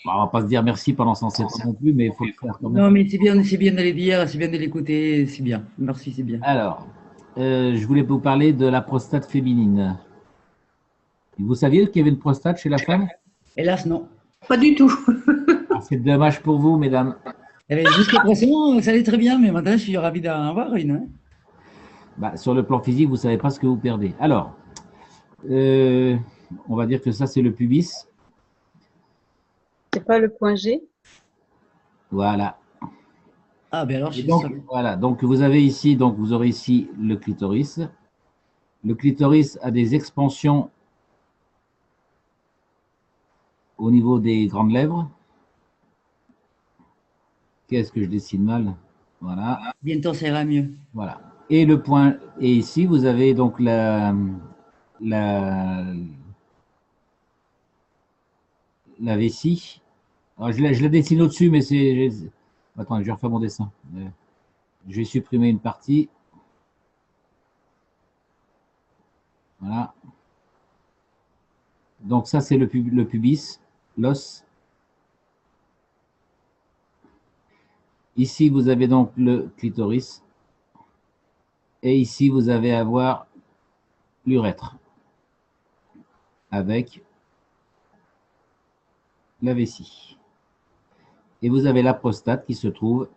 on va pas se dire merci pendant 107 ans non plus, mais il faut le faire quand même. Non, mais c'est bien de les dire, c'est bien de l'écouter, c'est bien. Merci, c'est bien. Alors, je voulais vous parler de la prostate féminine. Vous saviez qu'il y avait une prostate chez la femme? Hélas, non. Pas du tout. Ah, c'est dommage pour vous, mesdames. Jusqu'à présent, ça allait très bien, mais maintenant, je suis ravi d'en avoir une. Hein. Bah, sur le plan physique, vous ne savez pas ce que vous perdez. Alors, on va dire que ça, c'est le pubis. C'est pas le point G? Voilà. Ah, ben alors, je Et suis donc, sûr. voilà. Donc, vous avez ici, donc, vous aurez ici le clitoris. Le clitoris a des expansions au niveau des grandes lèvres. Qu'est-ce que je dessine mal? Voilà. Bientôt, ça ira mieux. Voilà. Et le point, et ici, vous avez donc la vessie. Alors, je la dessine au-dessus, mais c'est. Attends, je vais refaire mon dessin. Je vais supprimer une partie. Voilà. Donc, ça, c'est le pubis, l'os. Ici, vous avez donc le clitoris. Et ici, vous allez avoir l'urètre avec la vessie. Et vous avez la prostate qui se trouve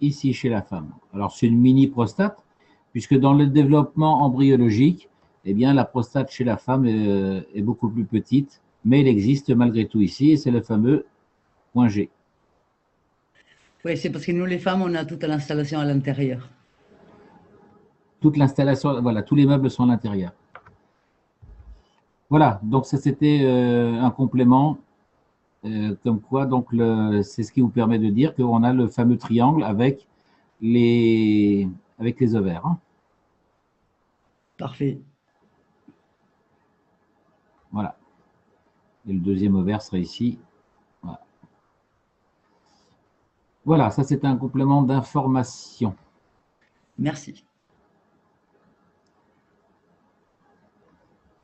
ici chez la femme. Alors, c'est une mini-prostate, puisque dans le développement embryologique, eh bien, la prostate chez la femme est beaucoup plus petite, mais elle existe malgré tout ici, et c'est le fameux point G. Oui, c'est parce que nous, les femmes, on a toute l'installation à l'intérieur. Toute l'installation, voilà, tous les meubles sont à l'intérieur. Voilà, donc ça c'était un complément, comme quoi, donc c'est ce qui vous permet de dire qu'on a le fameux triangle avec les ovaires. Hein. Parfait. Voilà. Et le deuxième ovaire sera ici. Voilà, voilà, ça c'est un complément d'information. Merci.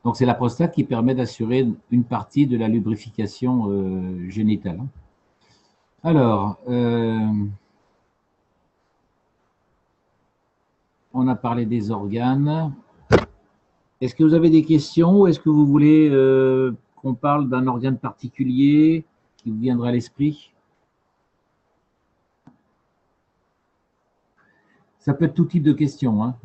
Donc c'est la prostate qui permet d'assurer une partie de la lubrification génitale. Alors, on a parlé des organes. Est-ce que vous avez des questions ou est-ce que vous voulez qu'on parle d'un organe particulier qui vous viendra à l'esprit? Ça peut être tout type de questions. Hein.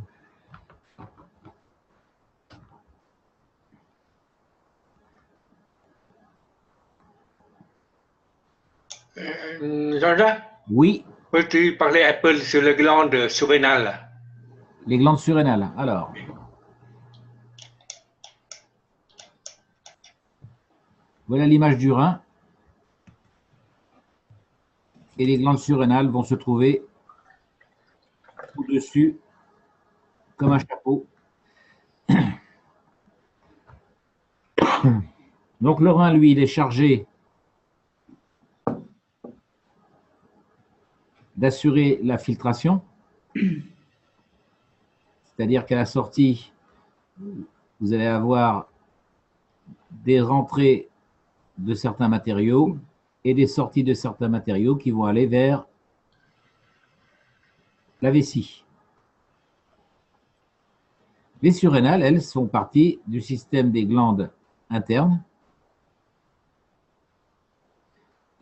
Jean-Jacques, Oui, peux-tu parler un peu sur les glandes surrénales? les glandes surrénales. Alors, voilà l'image du rein. Et les glandes surrénales vont se trouver au-dessus, comme un chapeau. Donc le rein, lui, il est chargé d'assurer la filtration. C'est-à-dire qu'à la sortie, vous allez avoir des rentrées de certains matériaux et des sorties de certains matériaux qui vont aller vers la vessie. Les surrénales, elles, font partie du système des glandes internes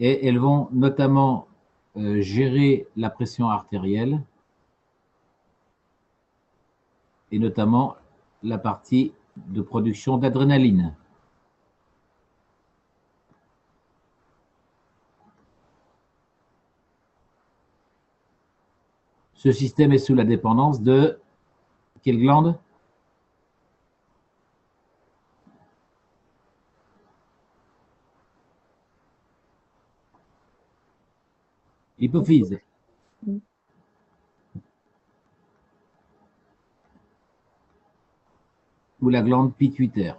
et elles vont notamment gérer la pression artérielle et notamment la partie de production d'adrénaline. Ce système est sous la dépendance de quelle glande? L'hypophyse. Ou la glande pituitaire.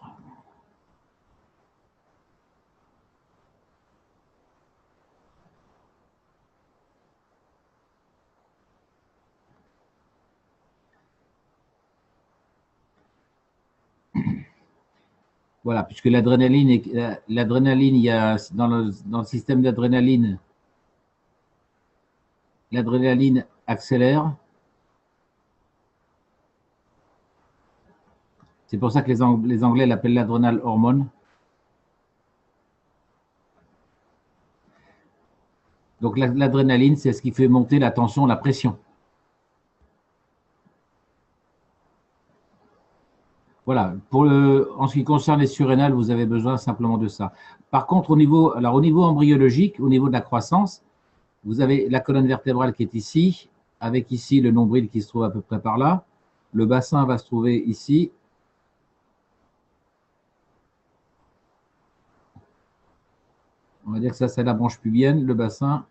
Voilà, puisque l'adrénaline, il y a dans le système d'adrénaline, l'adrénaline accélère. C'est pour ça que les Anglais l'appellent l'adrénal hormone. Donc l'adrénaline, c'est ce qui fait monter la tension, la pression. Voilà, en ce qui concerne les surrénales, vous avez besoin simplement de ça. Par contre, au niveau embryologique, au niveau de la croissance, vous avez la colonne vertébrale qui est ici, avec ici le nombril qui se trouve à peu près par là. Le bassin va se trouver ici. On va dire que ça, c'est la branche pubienne, le bassin.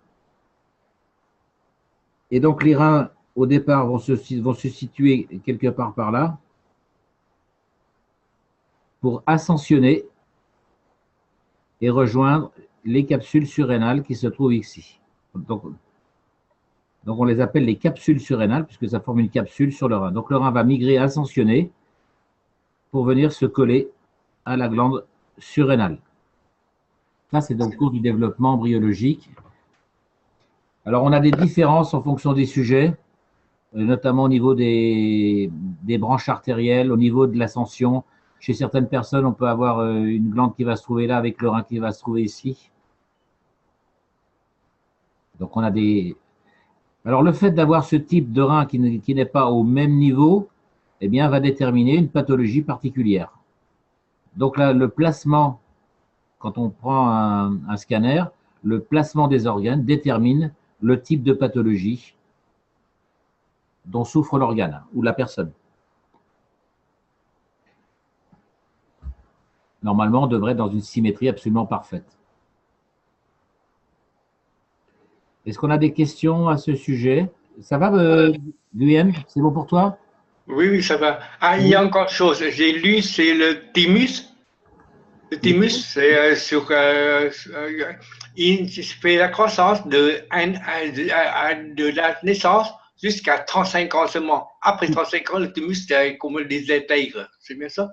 Et donc, les reins, au départ, vont se situer quelque part par là pour ascensionner et rejoindre les capsules surrénales qui se trouvent ici. Donc on les appelle les capsules surrénales puisque ça forme une capsule sur le rein. Donc, le rein va migrer, ascensionner pour venir se coller à la glande surrénale. Ça, c'est dans le cours du développement embryologique. Alors, on a des différences en fonction des sujets, notamment au niveau des branches artérielles, au niveau de l'ascension. Chez certaines personnes, on peut avoir une glande qui va se trouver là avec le rein qui va se trouver ici. Donc, on a des... Alors, le fait d'avoir ce type de rein qui n'est pas au même niveau, eh bien, va déterminer une pathologie particulière. Donc, là, le placement, quand on prend un scanner, le placement des organes détermine le type de pathologie dont souffre l'organe ou la personne. Normalement, on devrait être dans une symétrie absolument parfaite. Est-ce qu'on a des questions à ce sujet? Ça va, Guyenne? C'est bon pour toi? Oui, oui, ça va. Ah, il y a encore une chose. J'ai lu, c'est le thymus. Le thymus, c'est il fait la croissance de la naissance jusqu'à 35 ans seulement. Après 35 ans, le thymus, c'est comme le désintègre. C'est bien ça?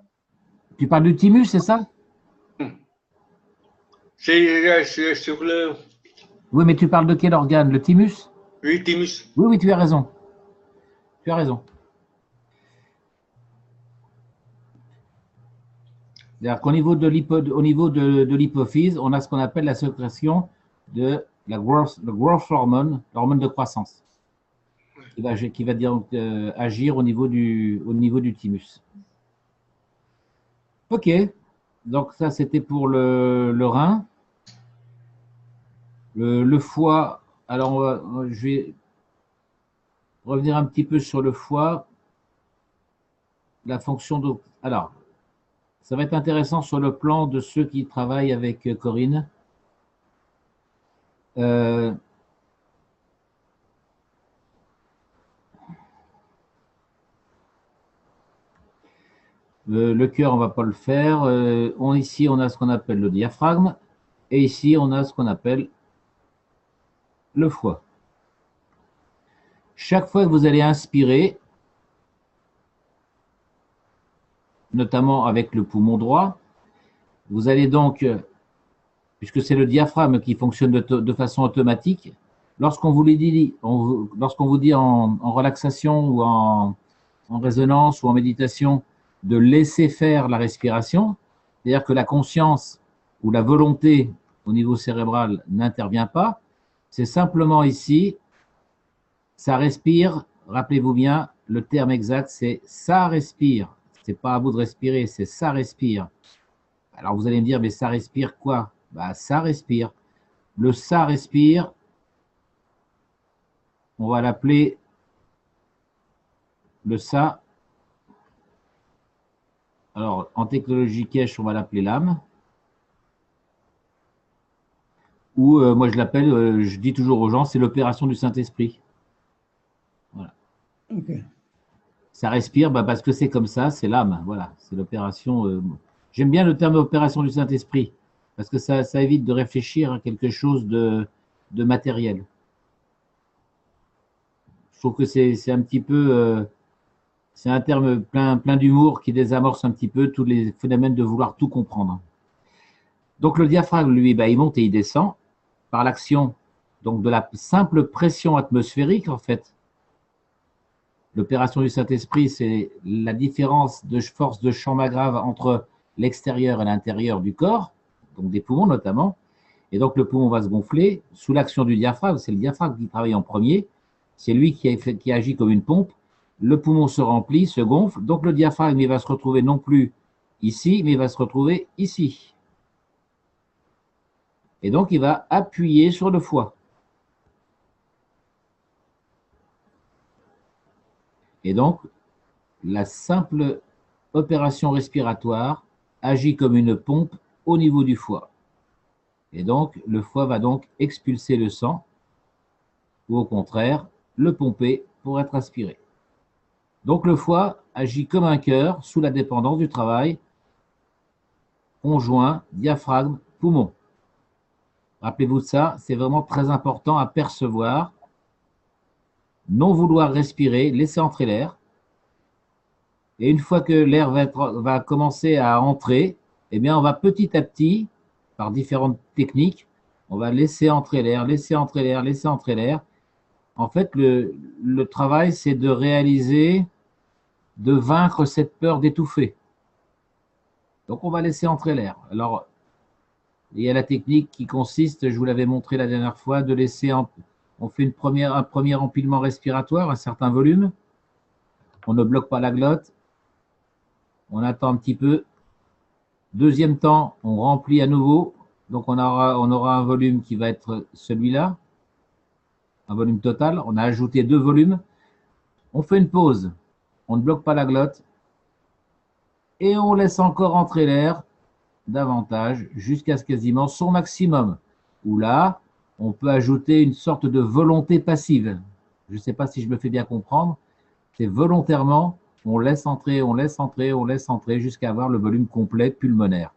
Tu parles du thymus, c'est ça? C'est sur le... Oui, mais tu parles de quel organe? Le thymus? Oui, thymus. Oui, oui, tu as raison. Tu as raison. C'est-à-dire qu'au niveau de l'hypophyse, on a ce qu'on appelle la sécrétion de la growth hormone, l'hormone de croissance, qui va dire, agir au niveau du thymus. Ok, donc ça c'était pour le rein. Le foie, alors je vais revenir un petit peu sur le foie. La fonction de... Alors, ça va être intéressant sur le plan de ceux qui travaillent avec Corinne. Le cœur, on ne va pas le faire. Ici, on a ce qu'on appelle le diaphragme. Et ici, on a ce qu'on appelle le foie. Chaque fois que vous allez inspirer, notamment avec le poumon droit, vous allez donc, puisque c'est le diaphragme qui fonctionne de façon automatique, lorsqu'on vous dit en relaxation ou en résonance ou en méditation de laisser faire la respiration, c'est-à-dire que la conscience ou la volonté au niveau cérébral n'intervient pas, c'est simplement ici, ça respire, rappelez-vous bien, le terme exact c'est ça respire. C'est pas à vous de respirer, c'est ça respire. Alors vous allez me dire, mais ça respire quoi? Bah, ça respire. Le ça respire, on va l'appeler le ça, alors en technologie cache, on va l'appeler l'âme. Ou moi je l'appelle, je dis toujours aux gens, c'est l'opération du Saint-Esprit. Voilà. Ok. Ça respire parce que c'est comme ça, c'est l'âme. Voilà, c'est l'opération. J'aime bien le terme opération du Saint-Esprit parce que ça évite de réfléchir à quelque chose de matériel. Je trouve que c'est un petit peu, c'est un terme plein d'humour qui désamorce un petit peu tous les phénomènes de vouloir tout comprendre. Donc le diaphragme, lui, il monte et il descend par l'action donc de la simple pression atmosphérique en fait. L'opération du Saint-Esprit, c'est la différence de force de champ Magravre entre l'extérieur et l'intérieur du corps, donc des poumons notamment. Et donc le poumon va se gonfler sous l'action du diaphragme. C'est le diaphragme qui travaille en premier. C'est lui qui agit comme une pompe. Le poumon se remplit, se gonfle. Donc le diaphragme, il va se retrouver non plus ici, mais il va se retrouver ici. Et donc il va appuyer sur le foie. Et donc, la simple opération respiratoire agit comme une pompe au niveau du foie. Et donc, le foie va donc expulser le sang, ou au contraire, le pomper pour être aspiré. Donc, le foie agit comme un cœur sous la dépendance du travail conjoint, diaphragme, poumon. Rappelez-vous de ça, c'est vraiment très important à percevoir. Non vouloir respirer, laisser entrer l'air. Et une fois que l'air va commencer à entrer, eh bien, on va petit à petit, par différentes techniques, on va laisser entrer l'air, laisser entrer l'air, laisser entrer l'air. En fait, le travail, c'est de réaliser, de vaincre cette peur d'étouffer. Donc, on va laisser entrer l'air. Alors, il y a la technique qui consiste, je vous l'avais montré la dernière fois, de laisser on fait un premier empilement respiratoire, un certain volume. On ne bloque pas la glotte. On attend un petit peu. Deuxième temps, on remplit à nouveau. Donc, on aura un volume qui va être celui-là, un volume total. On a ajouté 2 volumes. On fait une pause. On ne bloque pas la glotte. Et on laisse encore entrer l'air davantage jusqu'à ce quasiment son maximum. Où là, on peut ajouter une sorte de volonté passive. Je ne sais pas si je me fais bien comprendre. C'est volontairement, on laisse entrer, on laisse entrer, on laisse entrer jusqu'à avoir le volume complet pulmonaire.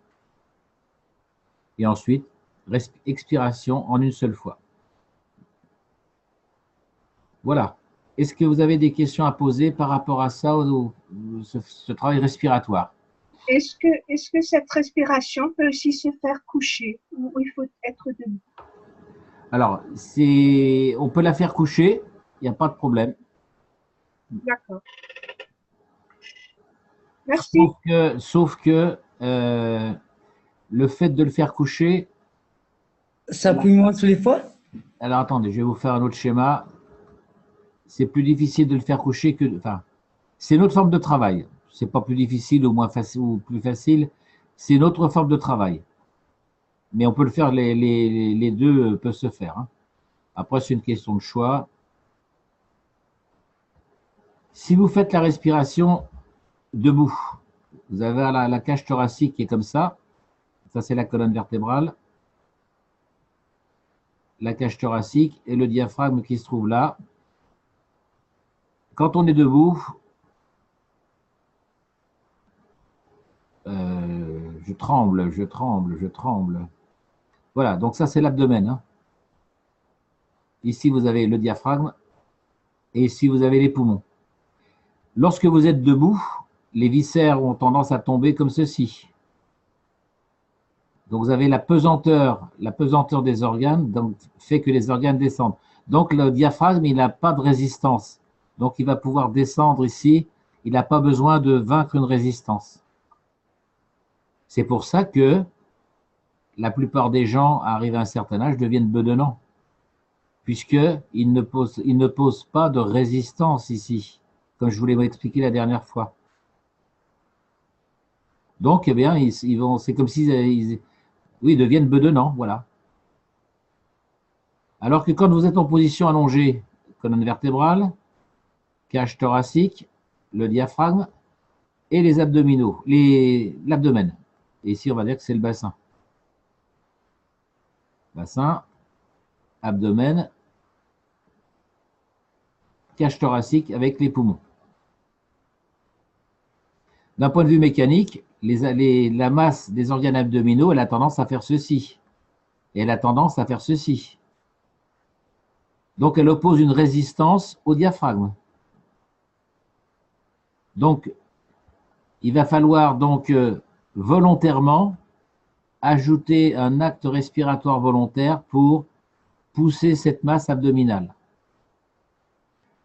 Et ensuite, expiration en une seule fois. Voilà. Est-ce que vous avez des questions à poser par rapport à ça, ce travail respiratoire? Est-ce que cette respiration peut aussi se faire coucher ou il faut être debout? Alors, on peut la faire coucher, il n'y a pas de problème. D'accord. Merci. Sauf que le fait de le faire coucher… Ça appuie moins sur les fois? Alors, attendez, je vais vous faire un autre schéma. C'est plus difficile de le faire coucher que… Enfin, c'est une autre forme de travail. Ce n'est pas plus difficile ou moins facile ou plus facile. C'est une autre forme de travail. Mais on peut le faire, les deux peuvent se faire. Hein. Après, c'est une question de choix. Si vous faites la respiration debout, vous avez la cage thoracique qui est comme ça. Ça, c'est la colonne vertébrale. La cage thoracique et le diaphragme qui se trouve là. Quand on est debout, je tremble, je tremble, je tremble. Voilà, donc ça, c'est l'abdomen. Hein. Ici, vous avez le diaphragme et ici, vous avez les poumons. Lorsque vous êtes debout, les viscères ont tendance à tomber comme ceci. Donc, vous avez la pesanteur des organes donc, fait que les organes descendent. Donc, le diaphragme, il n'a pas de résistance. Donc, il va pouvoir descendre ici. Il n'a pas besoin de vaincre une résistance. C'est pour ça que la plupart des gens, arrivés à un certain âge, deviennent bedonnants, puisqu'ils ne posent pas de résistance ici, comme je voulais vous expliquer la dernière fois. Donc, eh bien, c'est comme s'ils deviennent bedonnants, voilà. Alors que quand vous êtes en position allongée, colonne vertébrale, cage thoracique, le diaphragme et les abdominaux, l'abdomen. Et ici, on va dire que c'est le bassin. Bassin, abdomen, cage thoracique avec les poumons. D'un point de vue mécanique, la masse des organes abdominaux, elle a tendance à faire ceci. Et elle a tendance à faire ceci. Donc, elle oppose une résistance au diaphragme. Donc, il va falloir donc volontairement ajouter un acte respiratoire volontaire pour pousser cette masse abdominale.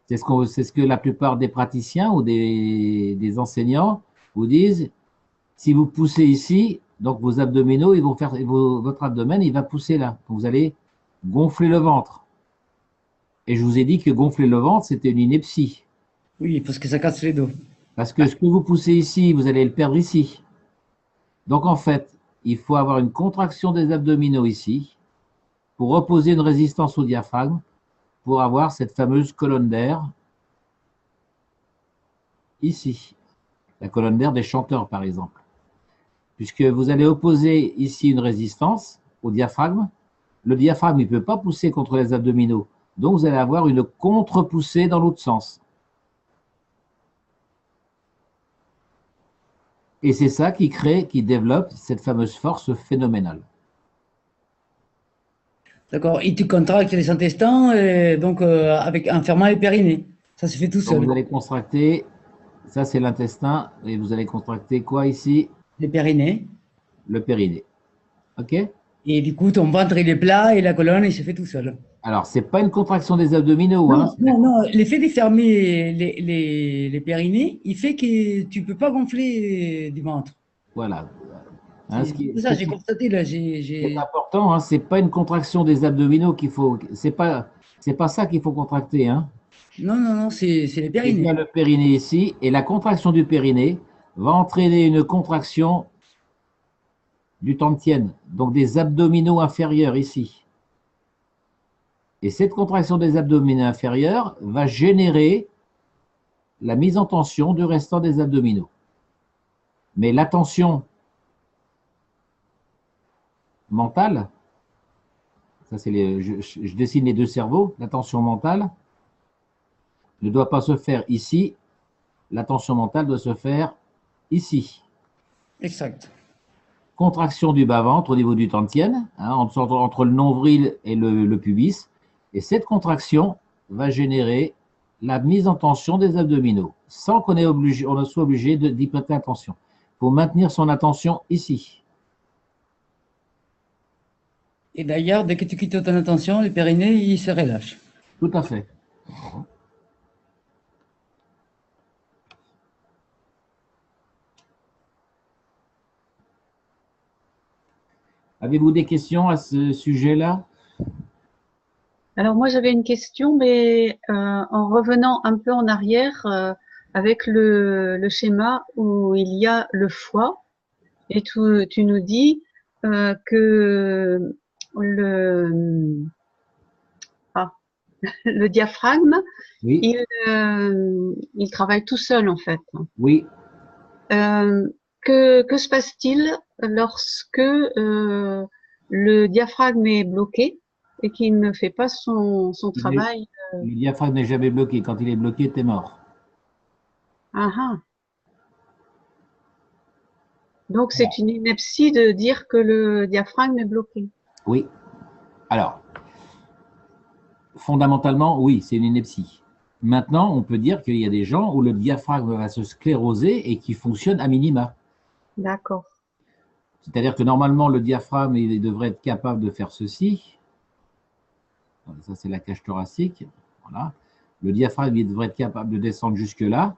C'est ce que la plupart des praticiens ou des enseignants vous disent. Si vous poussez ici, donc vos abdominaux, ils vont faire, votre abdomen, il va pousser là. Vous allez gonfler le ventre. Et je vous ai dit que gonfler le ventre, c'était une ineptie. Oui, parce que ça casse les dos. Parce que ce que vous poussez ici, vous allez le perdre ici. Donc en fait, il faut avoir une contraction des abdominaux ici pour opposer une résistance au diaphragme pour avoir cette fameuse colonne d'air ici. La colonne d'air des chanteurs, par exemple. Puisque vous allez opposer ici une résistance au diaphragme. Le diaphragme, il ne peut pas pousser contre les abdominaux. Donc, vous allez avoir une contre-poussée dans l'autre sens. Et c'est ça qui développe cette fameuse force phénoménale. D'accord. Et tu contractes les intestins en fermant les périnées. Ça se fait tout seul. Donc, vous allez contracter, ça c'est l'intestin, et vous allez contracter quoi ici? Les périnées. Le périnée. OK? Et du coup, ton ventre, il est plat et la colonne, il se fait tout seul. Alors, ce n'est pas une contraction des abdominaux. Non, Hein. non. L'effet de fermer les périnées, il fait que tu ne peux pas gonfler du ventre. Voilà. Hein, C'est ça, j'ai constaté là. C'est important, hein, ce n'est pas une contraction des abdominaux qu'il faut. C'est pas ça qu'il faut contracter. Hein. Non, c'est les Il y périnées. a le périnée ici, et la contraction du périnée va entraîner une contraction du tantienne, donc des abdominaux inférieurs ici. Et cette contraction des abdominaux inférieurs va générer la mise en tension du restant des abdominaux. Mais la tension mentale, ça c'est je dessine les deux cerveaux, la tension mentale ne doit pas se faire ici, la tension mentale doit se faire ici. Exact. Contraction du bas-ventre au niveau du tantienne, hein, entre le nombril et le pubis. Et cette contraction va générer la mise en tension des abdominaux, sans qu'on soit obligé d'y prêter attention. Il faut maintenir son attention ici. Et d'ailleurs, dès que tu quittes ton attention, les périnées, ils se relâchent. Tout à fait. Avez-vous des questions à ce sujet-là? Alors moi j'avais une question, mais en revenant un peu en arrière avec le schéma où il y a le foie, et tu nous dis que le diaphragme, Oui. il travaille tout seul en fait. Oui. Que se passe-t-il lorsque le diaphragme est bloqué et qu'il ne fait pas son travail? Le diaphragme n'est jamais bloqué. Quand il est bloqué, tu es mort. Donc, c'est une ineptie de dire que le diaphragme est bloqué. Oui. Alors, fondamentalement, oui, c'est une ineptie. Maintenant, on peut dire qu'il y a des gens où le diaphragme va se scléroser et qui fonctionne à minima. D'accord. C'est-à-dire que normalement, le diaphragme il devrait être capable de faire ceci. Ça, c'est la cage thoracique. Voilà. Le diaphragme il devrait être capable de descendre jusque-là.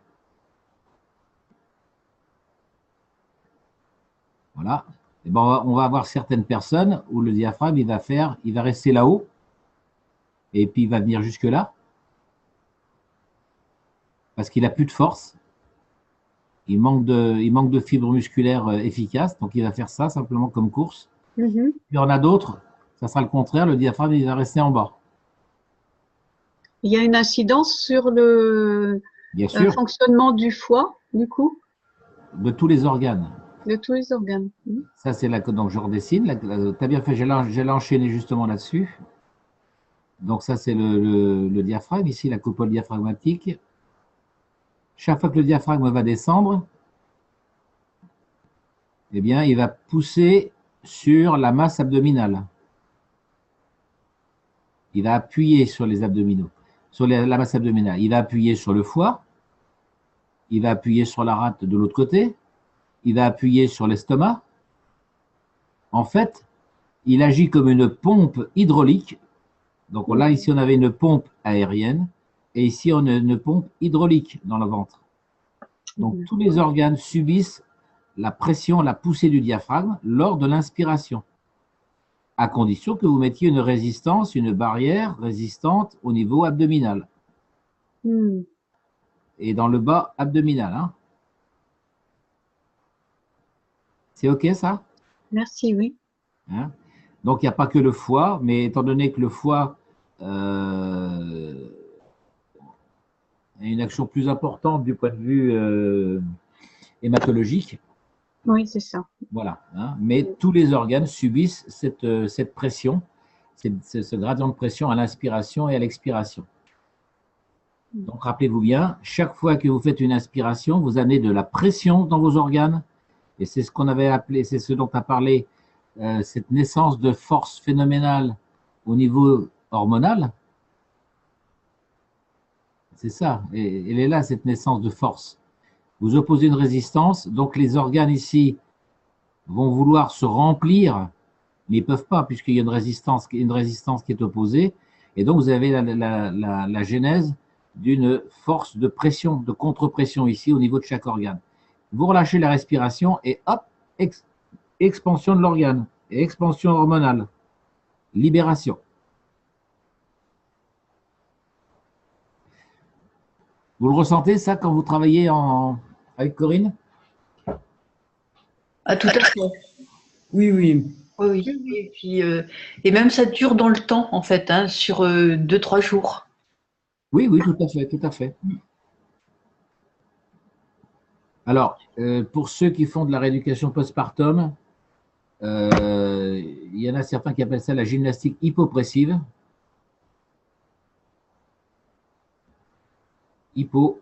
Voilà. Et ben, on va avoir certaines personnes où le diaphragme il va rester là-haut et puis il va venir jusque-là parce qu'il n'a plus de force. Il manque de fibres musculaires efficaces, donc il va faire ça simplement comme course. Mm-hmm. Il y en a d'autres, ça sera le contraire, le diaphragme il va rester en bas. Il y a une incidence sur Bien Un sûr, fonctionnement du foie, du coup, de tous les organes. de tous les organes. Ça, c'est là que donc je redessine. Tu as bien fait, j'ai enchaîné justement là-dessus. Donc ça, c'est le diaphragme, ici, la coupole diaphragmatique. Chaque fois que le diaphragme va descendre, eh bien, il va pousser sur la masse abdominale. Il va appuyer sur les abdominaux, sur la masse abdominale. Il va appuyer sur le foie, il va appuyer sur la rate de l'autre côté, il va appuyer sur l'estomac. En fait, il agit comme une pompe hydraulique. Donc là, ici, on avait une pompe aérienne et ici, on a une pompe hydraulique dans le ventre. Donc, tous les organes subissent la pression, la poussée du diaphragme lors de l'inspiration, à condition que vous mettiez une résistance, une barrière résistante au niveau abdominal et dans le bas abdominal. Hein. C'est OK ça? Merci, oui. Hein? Donc, il n'y a pas que le foie, mais étant donné que le foie a une action plus importante du point de vue hématologique, Oui, c'est ça. voilà. Hein? Mais tous les organes subissent cette pression, ce gradient de pression à l'inspiration et à l'expiration. Donc, rappelez-vous bien, chaque fois que vous faites une inspiration, vous amenez de la pression dans vos organes. Et c'est ce qu'on avait appelé, c'est ce dont a parlé cette naissance de force phénoménale au niveau hormonal. C'est ça. Et elle est là, cette naissance de force. Vous opposez une résistance, donc les organes ici vont vouloir se remplir, mais ils ne peuvent pas, puisqu'il y a une résistance qui est opposée. Et donc, vous avez la genèse d'une force de pression, de contre-pression ici au niveau de chaque organe. Vous relâchez la respiration et hop, expansion de l'organe, et expansion hormonale, libération. Vous le ressentez ça quand vous travaillez avec Corinne? Ah, tout à fait. Oui, oui. Oui, oui. Et puis, et même ça dure dans le temps, en fait, hein, sur 2-3 jours. Oui, oui, tout à fait, tout à fait. Alors, pour ceux qui font de la rééducation postpartum, il y en a certains qui appellent ça la gymnastique hypopressive. Hypo.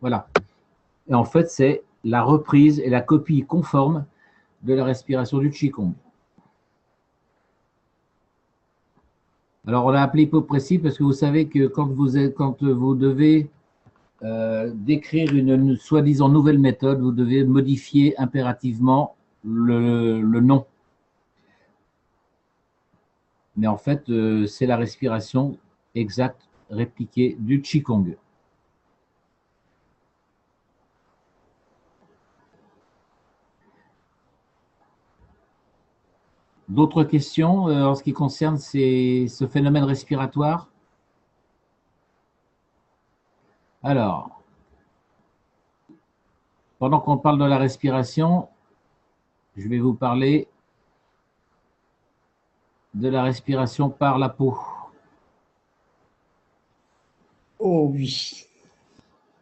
Voilà. Et en fait, c'est la reprise et la copie conforme de la respiration du Qigong. Alors, on l'a appelé hypopressive parce que vous savez que quand vous devez décrire une soi-disant nouvelle méthode, vous devez modifier impérativement le nom. Mais en fait, c'est la respiration exacte répliquée du Qigong. D'autres questions en ce qui concerne ce phénomène respiratoire? Alors, pendant qu'on parle de la respiration, je vais vous parler de la respiration par la peau. Oh oui.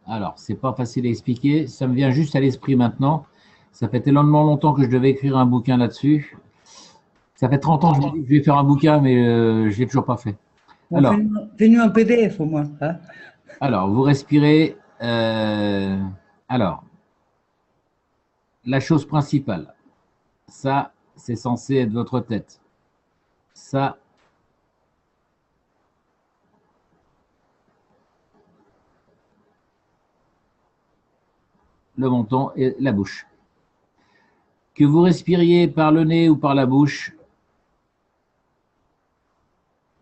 Alors, c'est pas facile à expliquer, ça me vient juste à l'esprit maintenant. Ça fait tellement longtemps que je devais écrire un bouquin là-dessus. Ça fait 30 ans que je me dis que je vais faire un bouquin, mais je ne l'ai toujours pas fait. Alors, fais-nous un PDF au moins. Hein. Alors, vous respirez. Alors, la chose principale, ça, c'est censé être votre tête. Ça, le menton et la bouche. Que vous respiriez par le nez ou par la bouche,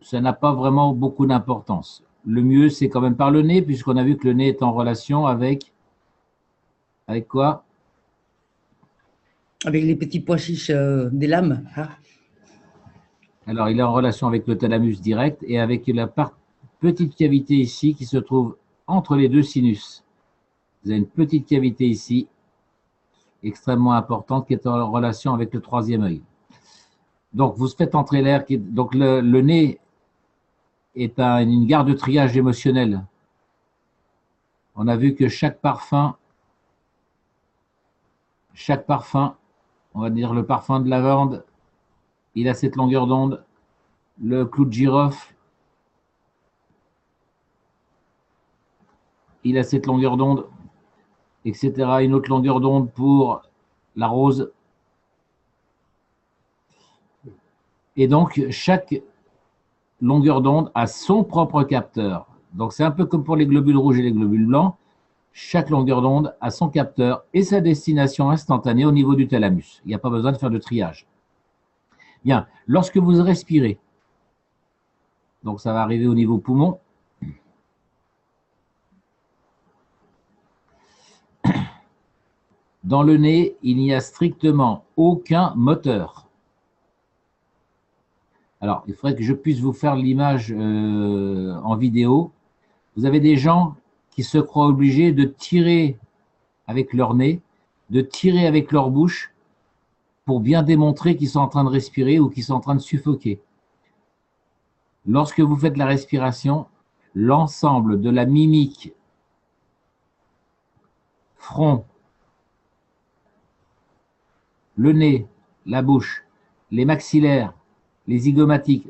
ça n'a pas vraiment beaucoup d'importance. Le mieux, c'est quand même par le nez, puisqu'on a vu que le nez est en relation avec quoi? Avec les petits pois chiches des lames. Hein. Alors, il est en relation avec le thalamus direct et avec la petite cavité ici qui se trouve entre les deux sinus. Vous avez une petite cavité ici, extrêmement importante, qui est en relation avec le troisième œil. Donc, vous faites entrer l'air. Donc, le nez est une gare de triage émotionnel. On a vu que chaque parfum, on va dire le parfum de lavande, il a cette longueur d'onde. Le clou de girofle, il a cette longueur d'onde, etc. Une autre longueur d'onde pour la rose. Et donc, chaque longueur d'onde a son propre capteur. Donc, c'est un peu comme pour les globules rouges et les globules blancs. Chaque longueur d'onde a son capteur et sa destination instantanée au niveau du thalamus. Il n'y a pas besoin de faire de triage. Bien, lorsque vous respirez, donc ça va arriver au niveau poumon, dans le nez, il n'y a strictement aucun moteur. Alors, il faudrait que je puisse vous faire l'image en vidéo. Vous avez des gens qui se croient obligés de tirer avec leur nez, de tirer avec leur bouche pour bien démontrer qu'ils sont en train de respirer ou qu'ils sont en train de suffoquer. Lorsque vous faites la respiration, l'ensemble de la mimique, front, le nez, la bouche, les maxillaires, les zygomatiques,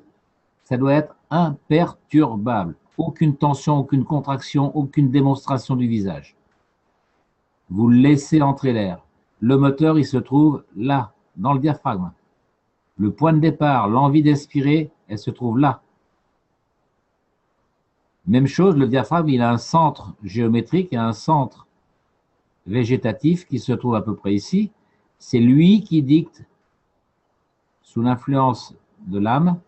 ça doit être imperturbable. Aucune tension, aucune contraction, aucune démonstration du visage. Vous laissez entrer l'air. Le moteur, il se trouve là, dans le diaphragme. Le point de départ, l'envie d'aspirer, elle se trouve là. Même chose, le diaphragme, il a un centre géométrique et un centre végétatif qui se trouve à peu près ici. C'est lui qui dicte, sous l'influence de l'âme,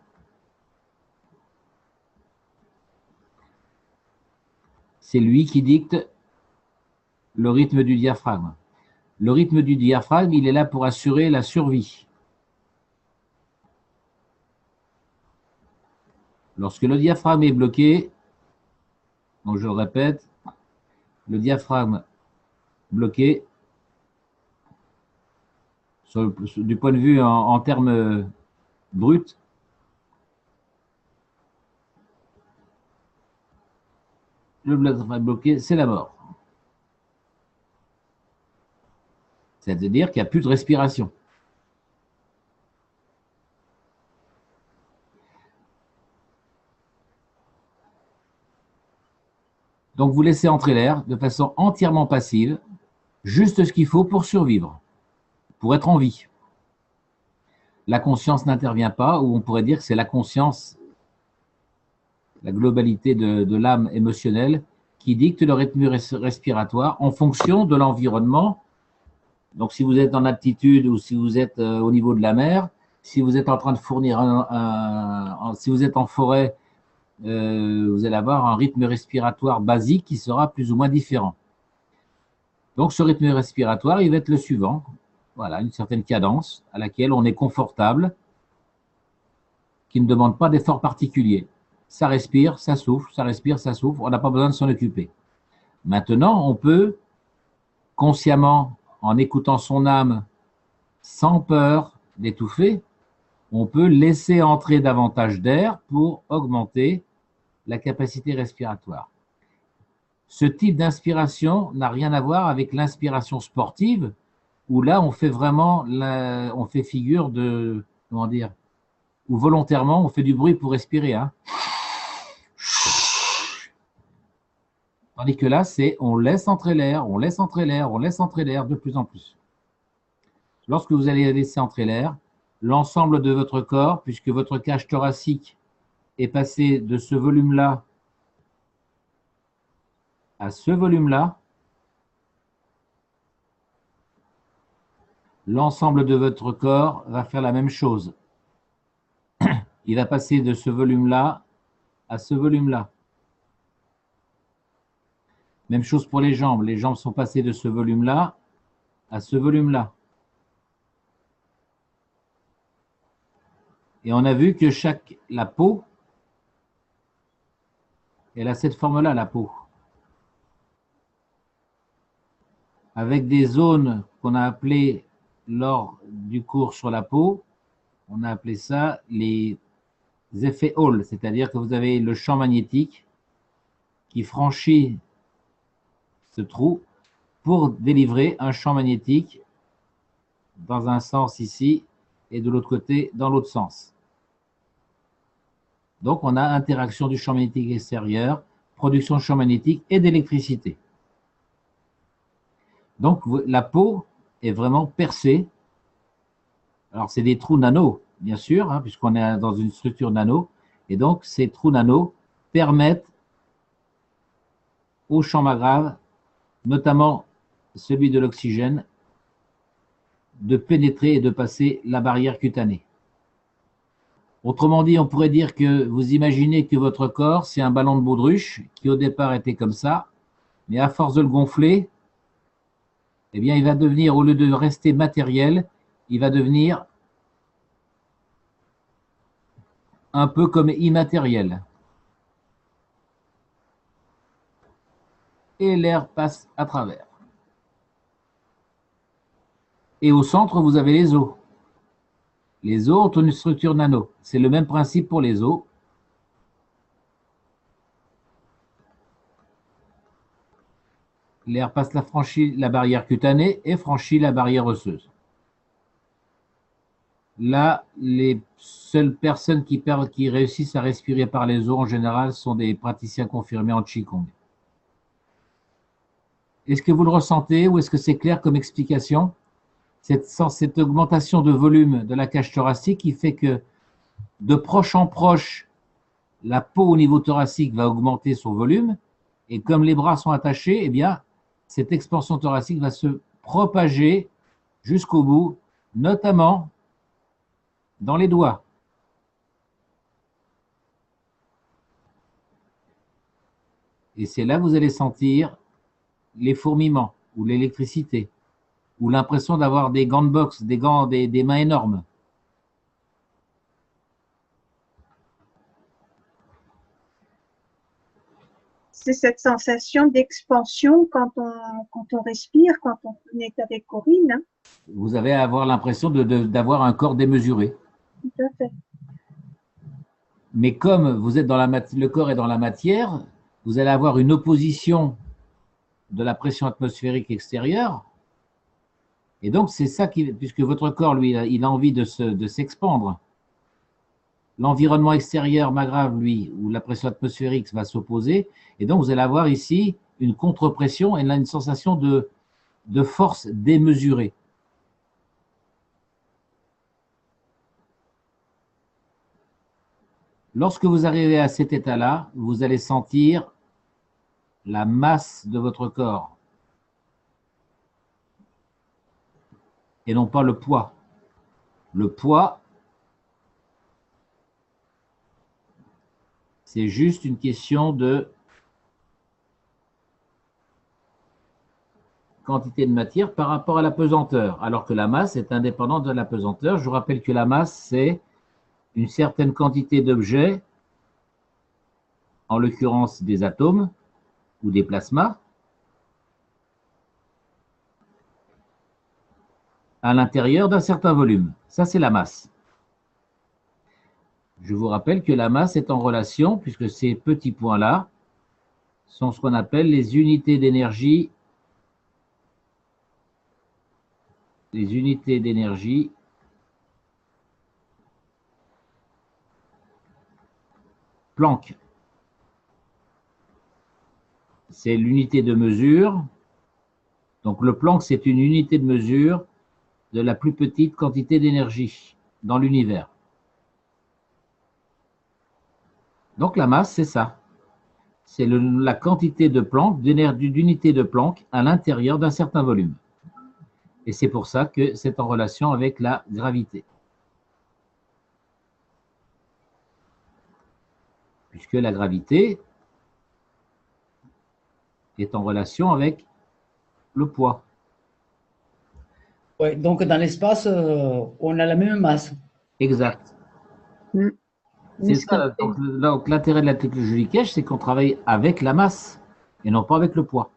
c'est lui qui dicte le rythme du diaphragme. Le rythme du diaphragme, il est là pour assurer la survie. Lorsque le diaphragme est bloqué, donc je le répète, le diaphragme bloqué, du point de vue en termes bruts, le diaphragme bloqué, c'est la mort. C'est-à-dire qu'il n'y a plus de respiration. Donc, vous laissez entrer l'air de façon entièrement passive, juste ce qu'il faut pour survivre, pour être en vie. La conscience n'intervient pas, ou on pourrait dire que c'est la conscience, la globalité de l'âme émotionnelle, qui dicte le rythme respiratoire en fonction de l'environnement. Donc, si vous êtes en altitude ou si vous êtes au niveau de la mer, si vous êtes en train de fournir si vous êtes en forêt, vous allez avoir un rythme respiratoire basique qui sera plus ou moins différent. Donc, ce rythme respiratoire, il va être le suivant. Voilà, une certaine cadence à laquelle on est confortable, qui ne demande pas d'effort particulier. Ça respire, ça souffle, ça respire, ça souffle. On n'a pas besoin de s'en occuper. Maintenant, on peut consciemment, en écoutant son âme, sans peur d'étouffer, on peut laisser entrer davantage d'air pour augmenter la capacité respiratoire. Ce type d'inspiration n'a rien à voir avec l'inspiration sportive, où là, on fait vraiment, on fait figure de, comment dire, où volontairement, on fait du bruit pour respirer. Hein. Tandis que là, c'est on laisse entrer l'air, on laisse entrer l'air, on laisse entrer l'air de plus en plus. Lorsque vous allez laisser entrer l'air, l'ensemble de votre corps, puisque votre cage thoracique est passée de ce volume-là à ce volume-là, l'ensemble de votre corps va faire la même chose. Il va passer de ce volume-là à ce volume-là. Même chose pour les jambes. Les jambes sont passées de ce volume-là à ce volume-là. Et on a vu que la peau, elle a cette forme-là, la peau. Avec des zones qu'on a appelées lors du cours sur la peau, on a appelé ça les effets Hall, c'est-à-dire que vous avez le champ magnétique qui franchit ce trou pour délivrer un champ magnétique dans un sens ici et de l'autre côté dans l'autre sens. Donc, on a interaction du champ magnétique extérieur, production de champ magnétique et d'électricité. Donc, la peau est vraiment percée. Alors, c'est des trous nano, bien sûr, hein, puisqu'on est dans une structure nano. Et donc, ces trous nano permettent au champ magnétique, notamment celui de l'oxygène, de pénétrer et de passer la barrière cutanée. Autrement dit, on pourrait dire que vous imaginez que votre corps, c'est un ballon de baudruche qui au départ était comme ça, mais à force de le gonfler, eh bien, il va devenir, au lieu de rester matériel, il va devenir un peu comme immatériel. Et l'air passe à travers. Et au centre, vous avez les os. Les os ont une structure nano. C'est le même principe pour les os. L'air franchit la barrière cutanée et franchit la barrière osseuse. Là, les seules personnes qui réussissent à respirer par les os, en général, sont des praticiens confirmés en Qigong. Est-ce que vous le ressentez ou est-ce que c'est clair comme explication ? Cette augmentation de volume de la cage thoracique qui fait que de proche en proche, la peau au niveau thoracique va augmenter son volume et comme les bras sont attachés, eh bien, cette expansion thoracique va se propager jusqu'au bout, notamment dans les doigts. Et c'est là que vous allez sentir les fourmillements ou l'électricité ou l'impression d'avoir des gants de boxe, des mains énormes. C'est cette sensation d'expansion quand on respire, quand on est avec Corinne. Hein. Vous allez avoir l'impression d'avoir un corps démesuré. Tout à fait. Mais comme vous êtes le corps est dans la matière, vous allez avoir une opposition de la pression atmosphérique extérieure. Et donc, c'est ça puisque votre corps, lui, il a envie de s'expandre. L'environnement extérieur maggrave, lui, où la pression atmosphérique va s'opposer. Et donc, vous allez avoir ici une contre-pression et là, une sensation de force démesurée. Lorsque vous arrivez à cet état-là, vous allez sentir la masse de votre corps et non pas le poids. Le poids, c'est juste une question de quantité de matière par rapport à la pesanteur, alors que la masse est indépendante de la pesanteur. Je vous rappelle que la masse, c'est une certaine quantité d'objets, en l'occurrence des atomes ou des plasmas, à l'intérieur d'un certain volume. Ça, c'est la masse. Je vous rappelle que la masse est en relation, puisque ces petits points-là sont ce qu'on appelle les unités d'énergie. Les unités d'énergie Planck. C'est l'unité de mesure. Donc le Planck, c'est une unité de mesure de la plus petite quantité d'énergie dans l'univers. Donc la masse, c'est ça. C'est la quantité de Planck, d'unité de Planck à l'intérieur d'un certain volume. Et c'est pour ça que c'est en relation avec la gravité. Puisque la gravité est en relation avec le poids. Ouais, donc dans l'espace, on a la même masse. Exact. Mm. C'est Mais ce ça. qui fait- Donc, l'intérêt de la technologie cache, c'est qu'on travaille avec la masse et non pas avec le poids,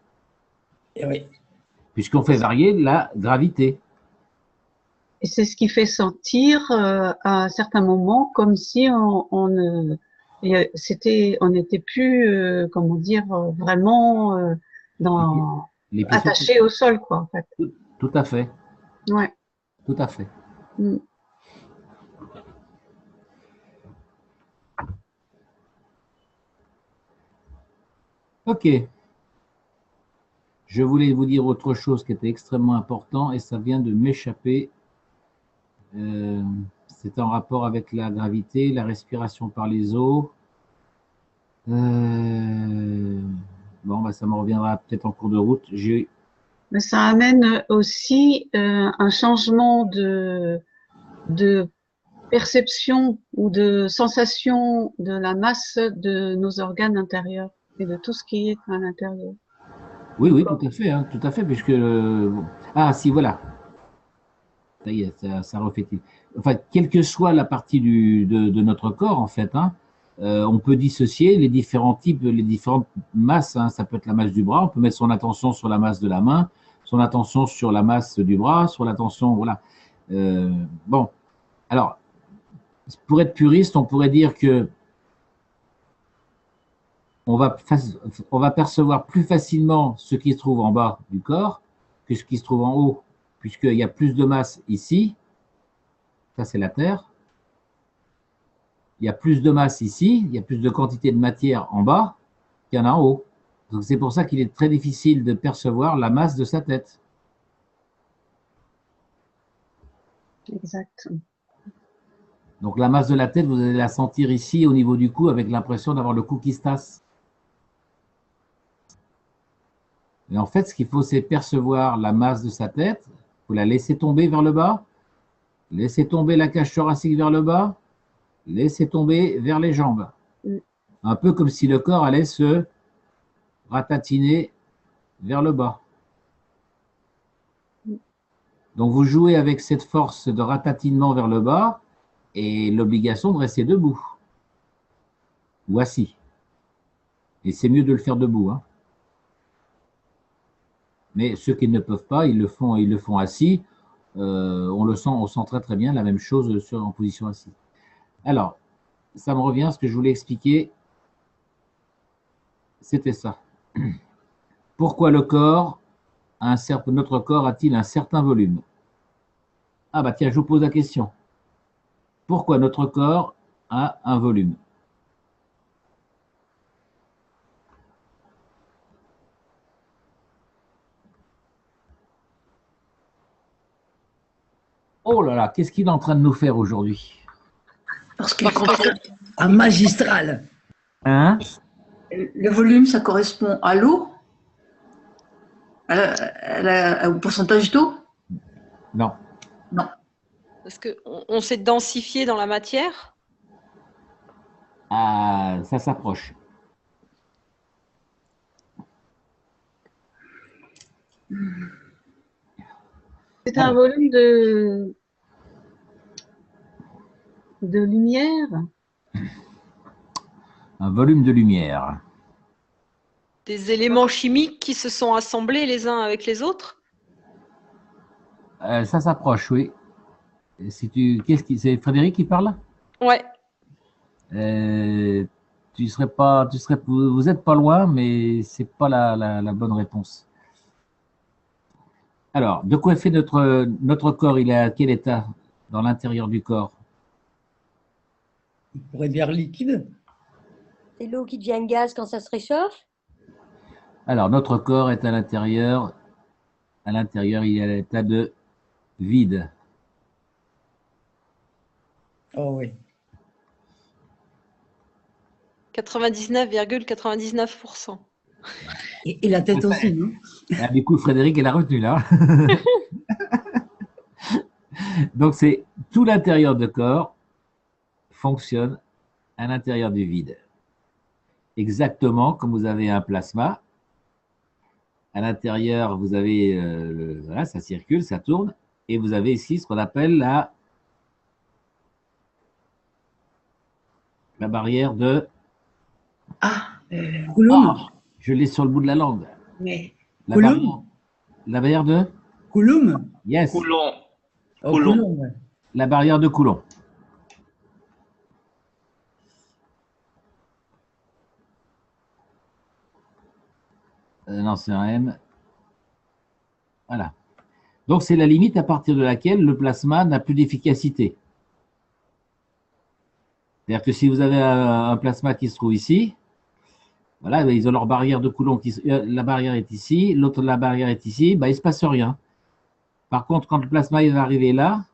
Et oui. puisqu'on fait varier la gravité. Et c'est ce qui fait sentir à certains moments comme si on n'était plus, comment dire, vraiment Les pieds sur attaché au sol, quoi, en fait. tout à fait, Ouais. tout à fait. Mm. Ok. Je voulais vous dire autre chose qui était extrêmement important et ça vient de m'échapper. C'est en rapport avec la gravité, la respiration par les os. Bon, bah, ça me reviendra peut-être en cours de route. Mais ça amène aussi un changement de perception ou de sensation de la masse de nos organes intérieurs et de tout ce qui est à l'intérieur Oui, du oui, corps. tout à fait, puisque bon. Ah, si, voilà. Ça y est, ça refait. Enfin, quelle que soit la partie de notre corps, en fait, hein, on peut dissocier les différents types, les différentes masses, hein. Ça peut être la masse du bras, on peut mettre son attention sur la masse de la main, son attention sur la masse du bras, sur l'attention, voilà. Bon, alors, pour être puriste, on pourrait dire que on va percevoir plus facilement ce qui se trouve en bas du corps que ce qui se trouve en haut, puisqu'il y a plus de masse ici, ça c'est la Terre, il y a plus de masse ici, il y a plus de quantité de matière en bas qu'il y en a en haut. Donc c'est pour ça qu'il est très difficile de percevoir la masse de sa tête. Exact. Donc la masse de la tête, vous allez la sentir ici au niveau du cou avec l'impression d'avoir le cou qui se tasse. Et en fait, ce qu'il faut, c'est percevoir la masse de sa tête. Il faut la laisser tomber vers le bas. Laisser tomber la cage thoracique vers le bas. Laisser tomber vers les jambes. Un peu comme si le corps allait se ratatiner vers le bas. Donc vous jouez avec cette force de ratatinement vers le bas et l'obligation de rester debout ou assis. Et c'est mieux de le faire debout, hein. Mais ceux qui ne peuvent pas, ils le font assis. On sent très très bien la même chose en position assise. Alors, ça me revient, ce que je voulais expliquer, c'était ça. Pourquoi notre corps a-t-il un certain volume? Ah bah tiens, je vous pose la question. Pourquoi notre corps a un volume? Oh là là, qu'est-ce qu'il est en train de nous faire aujourd'hui? Parce qu'il contient Un magistral. Hein? le volume, ça correspond à l'eau, au pourcentage d'eau. Non. Non. Parce qu'on s'est densifié dans la matière. Ah, ça s'approche. C'est un volume de lumière. Un volume de lumière. Des éléments chimiques qui se sont assemblés les uns avec les autres. Ça s'approche, oui. C'est Frédéric qui parle? Ouais. Vous êtes pas loin, mais c'est pas la bonne réponse. Alors, de quoi fait notre corps? Il est à quel état dans l'intérieur du corps? Il pourrait dire liquide. C'est l'eau qui devient gaz quand ça se réchauffe. Alors, notre corps est à l'intérieur. À l'intérieur, il est à l'état de vide. Oh oui. 99,99%. Et la tête aussi, non? Ah, du coup, Frédéric est la retenue là. Donc, c'est tout l'intérieur du corps fonctionne à l'intérieur du vide. Exactement comme vous avez un plasma. À l'intérieur, vous avez, voilà, ça circule, ça tourne. Et vous avez ici ce qu'on appelle La barrière de… Ah, Coulomb. Ah, je l'ai sur le bout de la langue. mais La Coulomb. barrière, la barrière de… Coulomb. Yes, Coulomb. Oh, Coulomb. Coulomb, ouais. la barrière de Coulomb. Non, c'est un M. Voilà. Donc, c'est la limite à partir de laquelle le plasma n'a plus d'efficacité. C'est-à-dire que si vous avez un plasma qui se trouve ici, voilà, ils ont leur barrière de Coulomb, la barrière est ici, l'autre, la barrière est ici, ben, il ne se passe rien. Par contre, quand le plasma il va arriver là,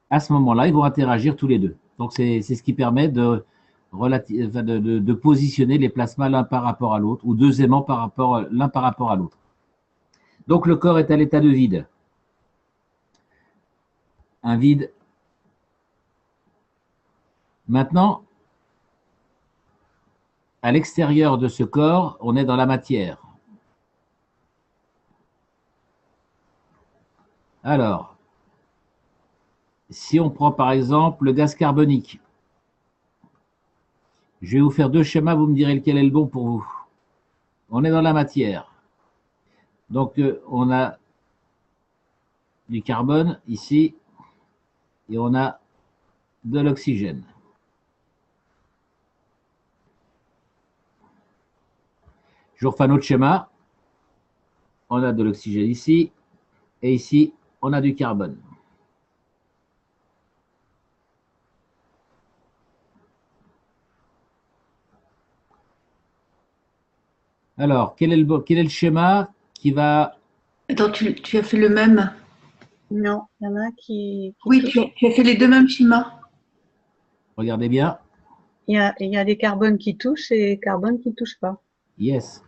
à ce moment-là, ils vont interagir tous les deux. Donc, c'est ce qui permet de positionner les plasmas l'un par rapport à l'autre, ou deux aimants l'un par rapport à l'autre. Donc, le corps est à l'état de vide. Un vide. Maintenant, à l'extérieur de ce corps, on est dans la matière. Alors, si on prend par exemple le gaz carbonique, je vais vous faire deux schémas, vous me direz lequel est le bon pour vous. On est dans la matière. Donc, on a du carbone ici et on a de l'oxygène. Je vous refais un autre schéma. On a de l'oxygène ici et ici, on a du carbone. Alors, quel est le schéma qui va… attends, tu as fait le même. Non, il y en a un qui Oui, touche. tu as fait les deux mêmes schémas. Regardez bien. Il y a des carbones qui touchent et des carbones qui ne touchent pas. Yes.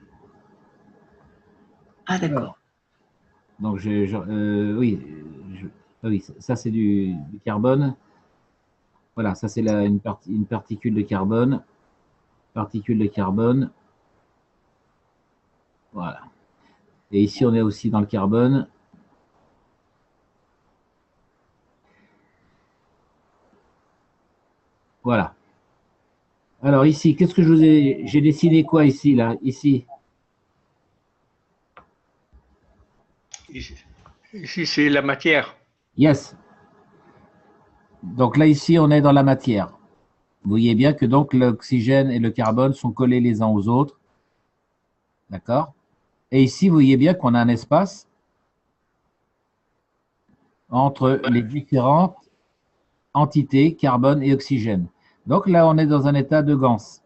Ah, d'accord. Donc, oui, oui, ça c'est du carbone. Voilà, ça c'est une particule de carbone. Particule de carbone. Voilà. Et ici, on est aussi dans le carbone. Voilà. Alors ici, qu'est-ce que j'ai dessiné quoi ici, là, ici? Ici, c'est la matière. Yes. Donc là, ici, on est dans la matière. Vous voyez bien que donc l'oxygène et le carbone sont collés les uns aux autres. D'accord? Et ici, vous voyez bien qu'on a un espace entre les différentes entités, carbone et oxygène. Donc là, on est dans un état de ganse.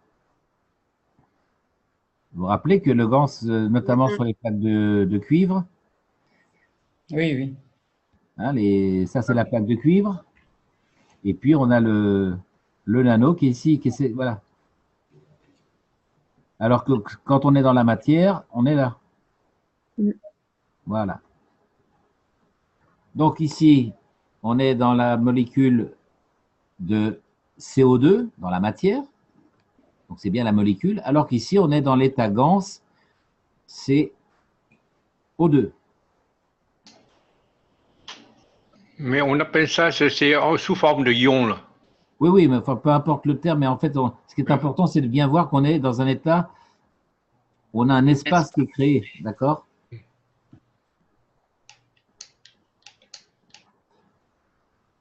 Vous vous rappelez que le ganse, notamment sur les plaques de cuivre, Oui, oui. hein, ça c'est la plaque de cuivre, et puis on a le nano qui est ici, voilà. Alors que quand on est dans la matière, on est là. Voilà. Donc ici, on est dans la molécule de CO2, dans la matière. Donc c'est bien la molécule. Alors qu'ici, on est dans l'état ganse, c'est O2. Mais on appelle ça, c'est sous forme de ion, là. Oui, oui, mais enfin, peu importe le terme, mais en fait, ce qui est important, c'est de bien voir qu'on est dans un état où on a un espace qui est créé, d'accord?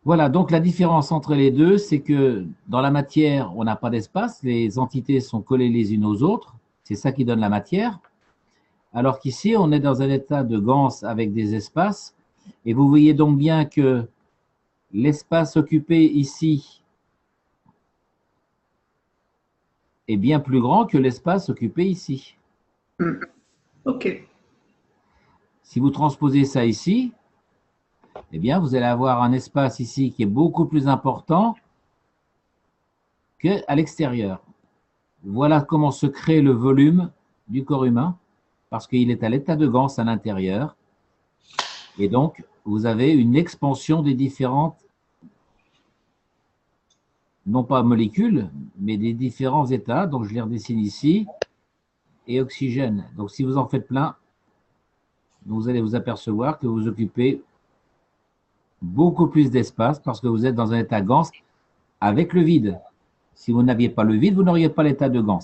Voilà, donc la différence entre les deux, c'est que dans la matière, on n'a pas d'espace, les entités sont collées les unes aux autres, c'est ça qui donne la matière, alors qu'ici, on est dans un état de ganse avec des espaces, et vous voyez donc bien que l'espace occupé ici est bien plus grand que l'espace occupé ici. Ok. Si vous transposez ça ici, eh bien, vous allez avoir un espace ici qui est beaucoup plus important qu'à l'extérieur. Voilà comment se crée le volume du corps humain, parce qu'il est à l'état de ganse à l'intérieur. Et donc, vous avez une expansion des différentes, non pas molécules, mais des différents états. Donc, je les redessine ici. Et oxygène. Donc, si vous en faites plein, vous allez vous apercevoir que vous occupez beaucoup plus d'espace parce que vous êtes dans un état ganse avec le vide. Si vous n'aviez pas le vide, vous n'auriez pas l'état de Gans.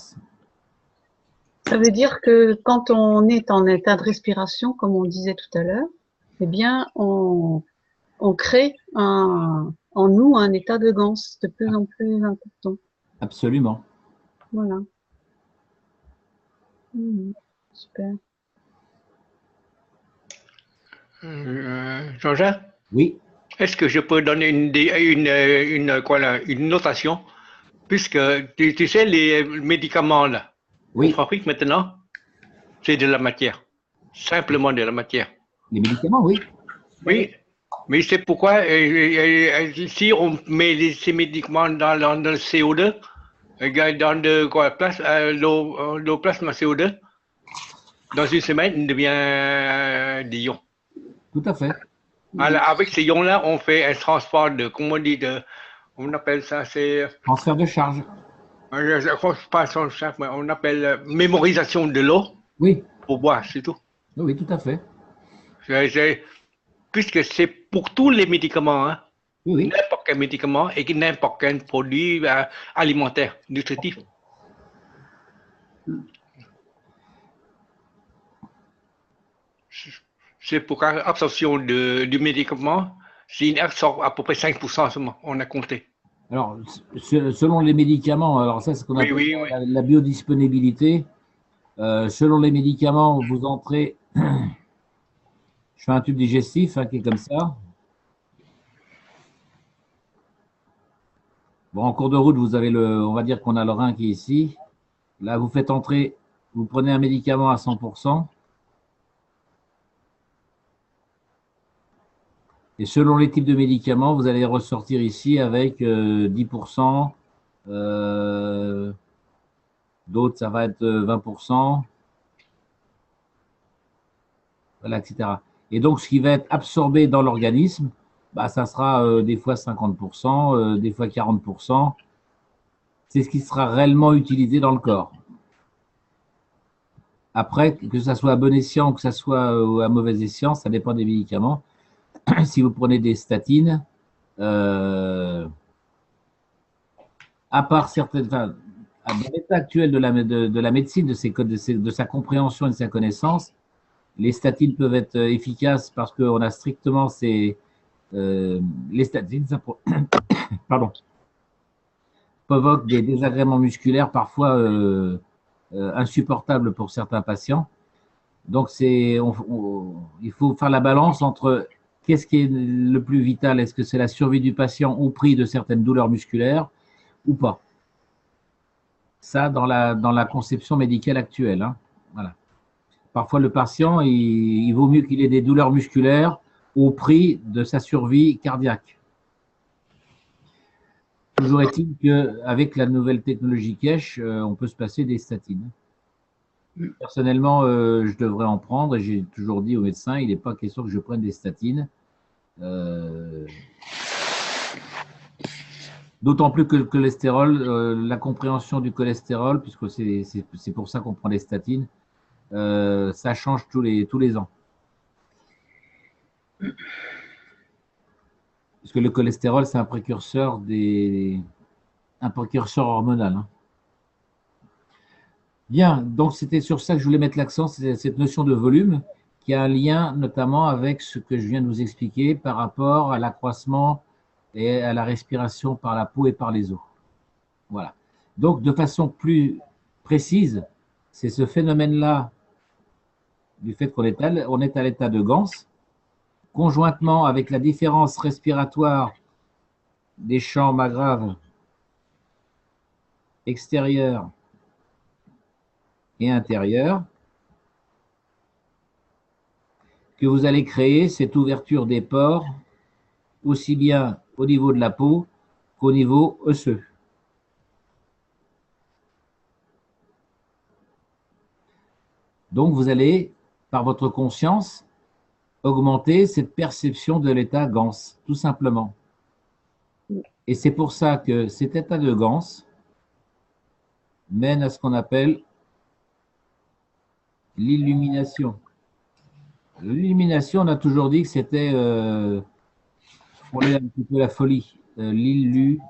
Ça veut dire que quand on est en état de respiration, comme on disait tout à l'heure, eh bien, on crée en nous un état de Gans de plus en plus important. Absolument. Voilà. Super. Jean-Jacques, Oui, est-ce que je peux donner une notation? Puisque tu sais, les médicaments là, qu'on oui. fabrique maintenant, c'est de la matière. Simplement de la matière. Les médicaments, oui. Oui, mais c'est pourquoi si on met ces médicaments dans le CO2, dans l'eau plasma CO2, dans une semaine, il devient des ions. Tout à fait. Alors, avec ces ions-là, on fait un transport comment on dit, on appelle ça, c'est, Transfert de charge. pas son chef, mais on appelle mémorisation de l'eau Oui, pour boire, c'est tout. oui, tout à fait. Puisque c'est pour tous les médicaments, hein, Oui, oui. n'importe quel médicament et n'importe quel produit alimentaire, nutritif. C'est pour l'absorption du médicament, c'est une absorption à peu près 5% seulement, on a compté. Alors, selon les médicaments, alors ça, c'est ce qu'on appelle Oui. la biodisponibilité. Selon les médicaments, vous entrez. Je fais un tube digestif qui est comme ça. Bon, en cours de route, vous avez on va dire qu'on a le rein qui est ici. Là, vous faites entrer, vous prenez un médicament à 100%. Et selon les types de médicaments, vous allez ressortir ici avec 10%. D'autres, ça va être 20%. Voilà, etc. Et donc, ce qui va être absorbé dans l'organisme, ça sera des fois 50%, des fois 40%. C'est ce qui sera réellement utilisé dans le corps. Après, que ça soit à bon escient ou que ça soit à mauvais escient, ça dépend des médicaments. Si vous prenez des statines, à part certaines, dans l'état actuel de la médecine, de sa compréhension et de sa connaissance, les statines peuvent être efficaces parce qu'on a strictement les statines, pardon, provoquent des désagréments musculaires parfois insupportables pour certains patients. Donc, il faut faire la balance entre qu'est-ce qui est le plus vital. Est-ce que c'est la survie du patient au prix de certaines douleurs musculaires ou pas? Ça, dans la conception médicale actuelle. Voilà. Parfois, le patient, il vaut mieux qu'il ait des douleurs musculaires au prix de sa survie cardiaque. Toujours est-il qu'avec la nouvelle technologie cache, on peut se passer des statines. Personnellement, je devrais en prendre et j'ai toujours dit au médecin, il n'est pas question que je prenne des statines. D'autant plus que le cholestérol, la compréhension du cholestérol, puisque c'est pour ça qu'on prend des statines, ça change tous les ans. Parce que le cholestérol, c'est un précurseur hormonal. Bien, donc c'était sur ça que je voulais mettre l'accent, c'est cette notion de volume qui a un lien notamment avec ce que je viens de vous expliquer par rapport à l'accroissement et à la respiration par la peau et par les os. Voilà. Donc, de façon plus précise, c'est ce phénomène-là, du fait qu'on est à l'état de Gans, conjointement avec la différence respiratoire des champs magraves extérieurs et intérieurs, que vous allez créer cette ouverture des pores, aussi bien au niveau de la peau qu'au niveau osseux. Donc, vous allez, par votre conscience, augmenter cette perception de l'état Gans, tout simplement. Et c'est pour ça que cet état de Gans mène à ce qu'on appelle l'illumination. L'illumination, on a toujours dit que c'était, pour un petit peu la folie, l'illumination.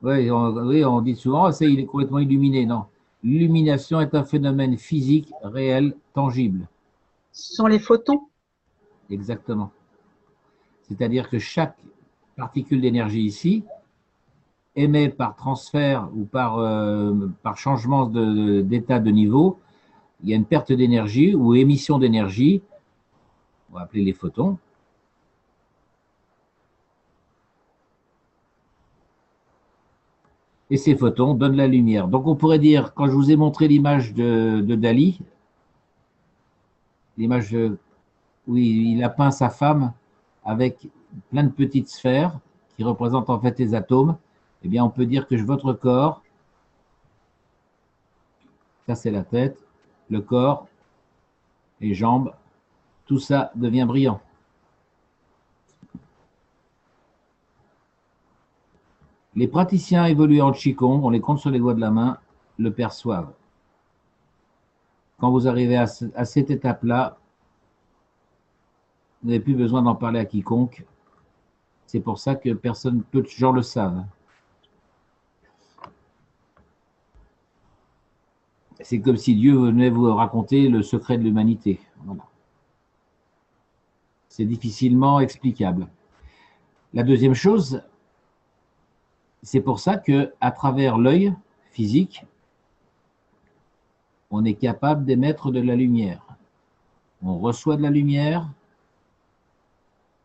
Oui, on dit souvent, il est complètement illuminé. Non. L'illumination est un phénomène physique, réel, tangible. Ce sont les photons. Exactement. C'est-à-dire que chaque particule d'énergie ici émet par transfert ou par changement d'état de niveau, il y a une perte d'énergie ou émission d'énergie, on va appeler les photons. Et ces photons donnent la lumière. Donc on pourrait dire, quand je vous ai montré l'image de Dali, l'image où il a peint sa femme avec plein de petites sphères qui représentent en fait les atomes, eh bien on peut dire que votre corps, ça c'est la tête, le corps, les jambes, tout ça devient brillant. Les praticiens évolués en Qigong, on les compte sur les doigts de la main, le perçoivent. Quand vous arrivez à cette étape-là, vous n'avez plus besoin d'en parler à quiconque. C'est pour ça que peu de gens le savent. C'est comme si Dieu venait vous raconter le secret de l'humanité. Voilà. C'est difficilement explicable. La deuxième chose, c'est pour ça qu'à travers l'œil physique, on est capable d'émettre de la lumière. On reçoit de la lumière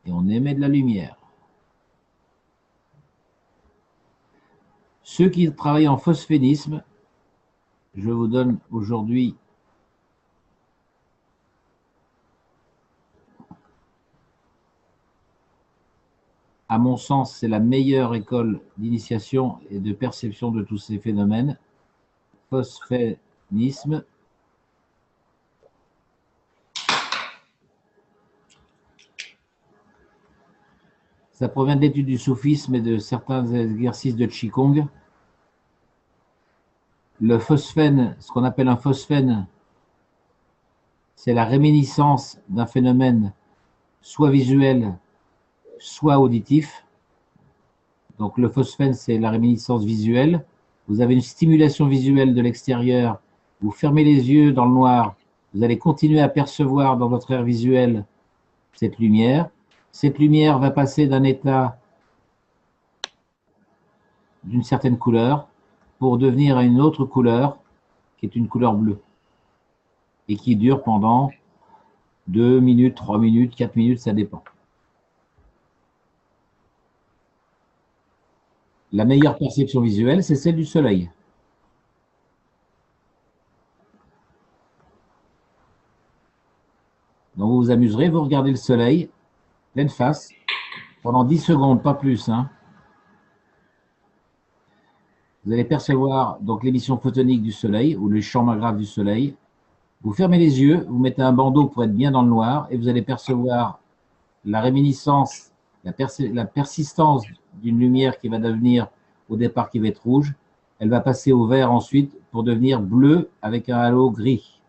et on émet de la lumière. Ceux qui travaillent en phosphénisme, je vous donne aujourd'hui à mon sens, c'est la meilleure école d'initiation et de perception de tous ces phénomènes. Phosphénisme. Ça provient de l'étude du soufisme et de certains exercices de Qigong. Le phosphène, ce qu'on appelle un phosphène, c'est la réminiscence d'un phénomène soit visuel, soit auditif. Donc le phosphène, c'est la réminiscence visuelle. Vous avez une stimulation visuelle de l'extérieur. Vous fermez les yeux dans le noir. Vous allez continuer à percevoir dans votre aire visuelle cette lumière. Cette lumière va passer d'un état d'une certaine couleur pour devenir à une autre couleur qui est une couleur bleue et qui dure pendant 2 minutes, 3 minutes, 4 minutes, ça dépend. La meilleure perception visuelle, c'est celle du soleil. Donc vous vous amuserez, vous regardez le soleil, pleine face, pendant 10 secondes, pas plus. Hein. Vous allez percevoir donc l'émission photonique du soleil ou le champ magnétique du soleil. Vous fermez les yeux, vous mettez un bandeau pour être bien dans le noir et vous allez percevoir la réminiscence, la persistance d'une lumière qui va devenir au départ qui va être rouge. Elle va passer au vert ensuite pour devenir bleu avec un halo gris.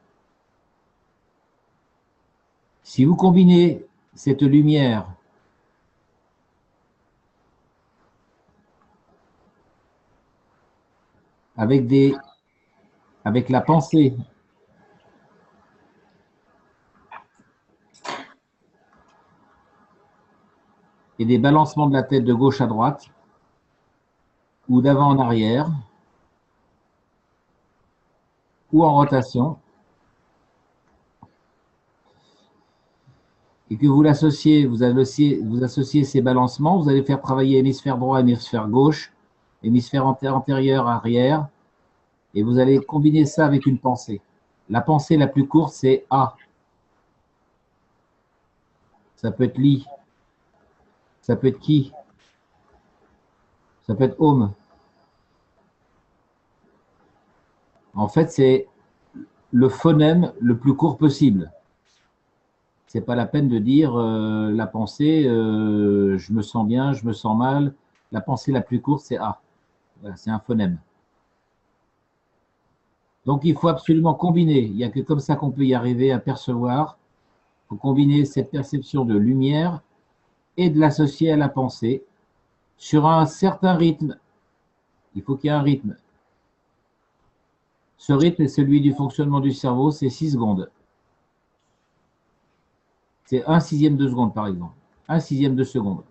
Si vous combinez cette lumière avec la pensée et des balancements de la tête de gauche à droite ou d'avant en arrière ou en rotation et que vous associez ces balancements, vous allez faire travailler hémisphère droit, hémisphère gauche, hémisphère antérieur, arrière, et vous allez combiner ça avec une pensée. La pensée la plus courte, c'est A. Ça peut être li, ça peut être qui, ça peut être home. En fait, c'est le phonème le plus court possible. C'est pas la peine de dire la pensée, je me sens bien, je me sens mal. La pensée la plus courte, c'est A. Voilà, c'est un phonème. Donc, il faut absolument combiner. Il n'y a que comme ça qu'on peut y arriver à percevoir. Il faut combiner cette perception de lumière et de l'associer à la pensée. sur un certain rythme. Il faut qu'il y ait un rythme. Ce rythme est celui du fonctionnement du cerveau, c'est 6 secondes. C'est 1/6 de seconde, par exemple. 1/6 de seconde.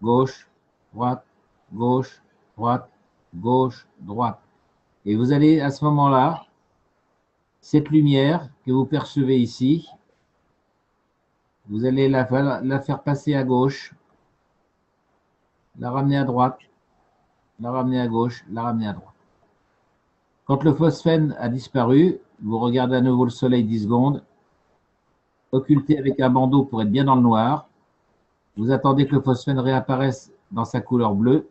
Gauche, droite, gauche, droite, gauche, droite. Et vous allez, à ce moment-là, cette lumière que vous percevez ici, vous allez la faire passer à gauche, la ramener à droite, la ramener à gauche, la ramener à droite. Quand le phosphène a disparu, vous regardez à nouveau le soleil 10 secondes, occulté avec un bandeau pour être bien dans le noir. Vous attendez que le phosphène réapparaisse dans sa couleur bleue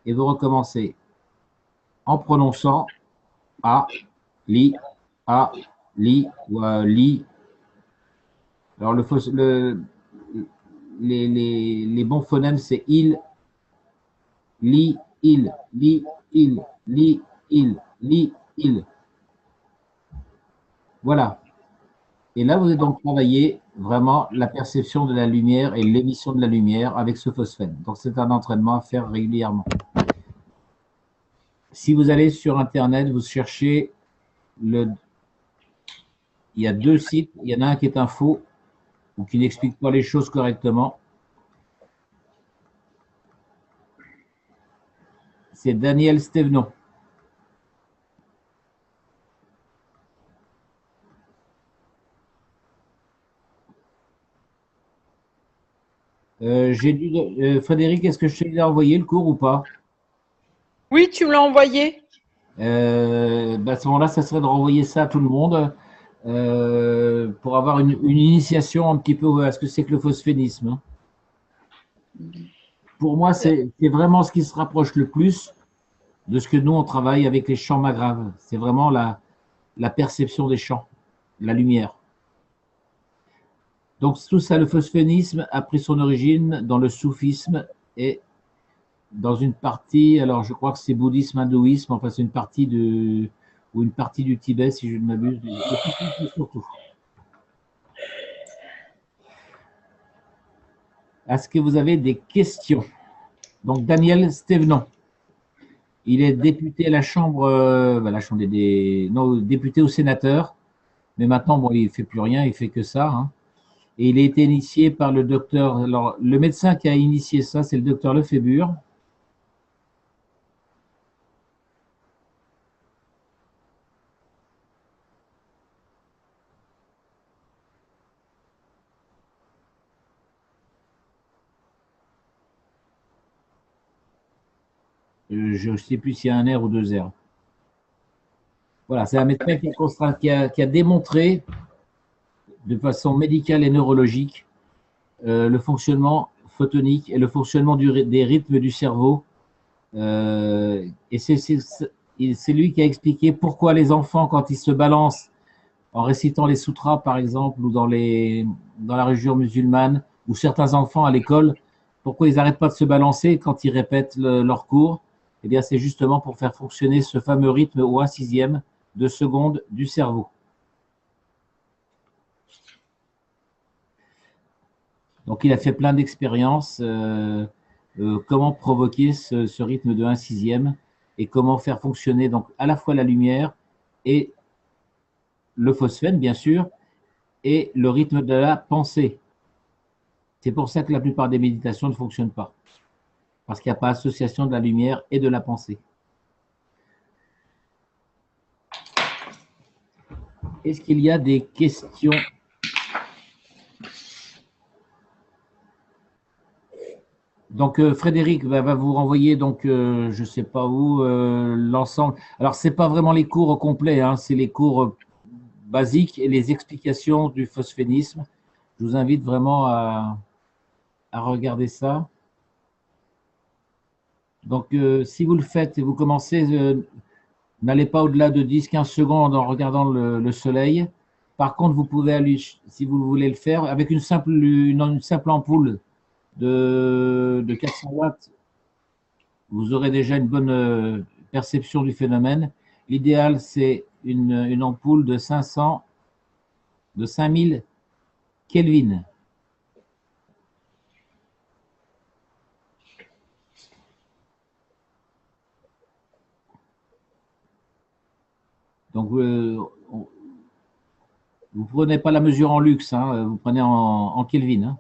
et vous recommencez en prononçant A, li, A, li ou li. Alors les bons phonèmes, c'est il, li, il, li, il, li, il, li, il. Voilà. Et là, vous avez donc travaillé vraiment la perception de la lumière et l'émission de la lumière avec ce phosphène. Donc, c'est un entraînement à faire régulièrement. Si vous allez sur Internet, vous cherchez il y a 2 sites. Il y en a un qui est un faux ou qui n'explique pas les choses correctement. C'est Daniel Stévenon. Frédéric, est-ce que je t'ai envoyé le cours ou pas? Oui, tu me l'as envoyé. À ce moment-là, ça serait de renvoyer ça à tout le monde pour avoir une initiation un petit peu à ce que c'est que le phosphénisme. Hein. Pour moi, c'est vraiment ce qui se rapproche le plus de ce que nous, on travaille avec les champs magraves. C'est vraiment la perception des champs, la lumière. Donc, tout ça, le phosphénisme a pris son origine dans le soufisme et dans une partie, alors je crois que c'est bouddhisme, hindouisme, enfin c'est une partie du Tibet, si je ne m'abuse, surtout. Est-ce que vous avez des questions? Donc, Daniel Stévenon, il est député à la Chambre, député au sénateur, mais maintenant, bon, il ne fait plus rien, il ne fait que ça. Hein. Et il a été initié par le docteur, alors le médecin qui a initié ça, c'est le docteur Lefébure. Je ne sais plus s'il y a un R ou 2 R. Voilà, c'est un médecin qui a démontré de façon médicale et neurologique le fonctionnement photonique et le fonctionnement des rythmes du cerveau. Et c'est lui qui a expliqué pourquoi les enfants, quand ils se balancent en récitant les sutras, par exemple, ou dans la religion musulmane, ou certains enfants à l'école, pourquoi ils n'arrêtent pas de se balancer quand ils répètent leur cours? Eh bien, c'est justement pour faire fonctionner ce fameux rythme au 1/6 de seconde du cerveau. Donc, il a fait plein d'expériences, comment provoquer ce rythme de 1/6 et comment faire fonctionner donc à la fois la lumière et le phosphène, bien sûr, et le rythme de la pensée. C'est pour ça que la plupart des méditations ne fonctionnent pas, parce qu'il n'y a pas association de la lumière et de la pensée. Est-ce qu'il y a des questions? Donc, Frédéric va vous renvoyer, donc, je ne sais pas où, l'ensemble. Alors, ce n'est pas vraiment les cours au complet, hein, c'est les cours basiques et les explications du phosphénisme. Je vous invite vraiment à regarder ça. Donc, si vous le faites et vous commencez, n'allez pas au-delà de 10-15 secondes en regardant le soleil. Par contre, vous pouvez aller, si vous voulez le faire, avec une simple ampoule de 400 watts, vous aurez déjà une bonne perception du phénomène. L'idéal, c'est une ampoule de 5000 Kelvin. Donc, vous ne prenez pas la mesure en luxe, hein, vous prenez en Kelvin. Hein.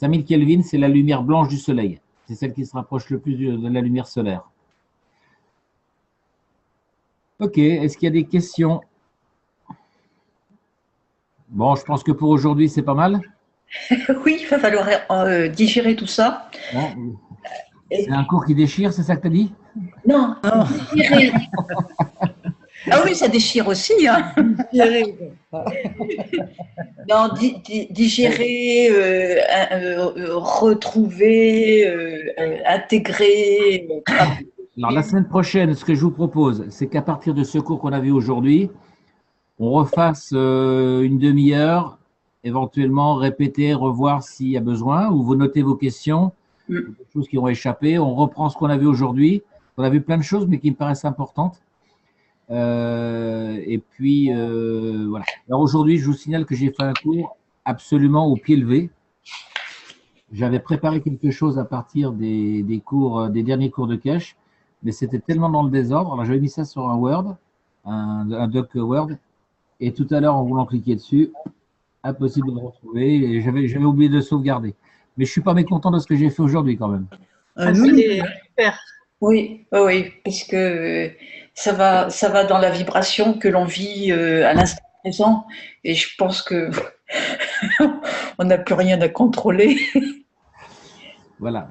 5000 Kelvin, c'est la lumière blanche du soleil. C'est celle qui se rapproche le plus de la lumière solaire. Ok, est-ce qu'il y a des questions? Bon, je pense que pour aujourd'hui, c'est pas mal. Oui, il va falloir digérer tout ça. Hein, c'est un cours qui déchire, c'est ça que tu as dit? Non, digérer. Ah oui, ça déchire aussi. Hein. Non, digérer, retrouver, intégrer. Alors, la semaine prochaine, ce que je vous propose, c'est qu'à partir de ce cours qu'on a vu aujourd'hui, on refasse une demi-heure, éventuellement répéter, revoir s'il y a besoin, ou vous notez vos questions, des choses qui ont échappé. On reprend ce qu'on a vu aujourd'hui. On a vu plein de choses, mais qui me paraissent importantes. Et puis, voilà. Alors aujourd'hui, je vous signale que j'ai fait un cours absolument au pied levé. J'avais préparé quelque chose à partir des derniers cours de cache, mais c'était tellement dans le désordre. Alors j'avais mis ça sur un Word, un doc Word, et tout à l'heure, en voulant cliquer dessus, impossible de le retrouver, et j'avais oublié de le sauvegarder. Mais je ne suis pas mécontent de ce que j'ai fait aujourd'hui quand même. C'était super. Oui, oui, parce que ça va dans la vibration que l'on vit à l'instant présent, et je pense que on n'a plus rien à contrôler. Voilà.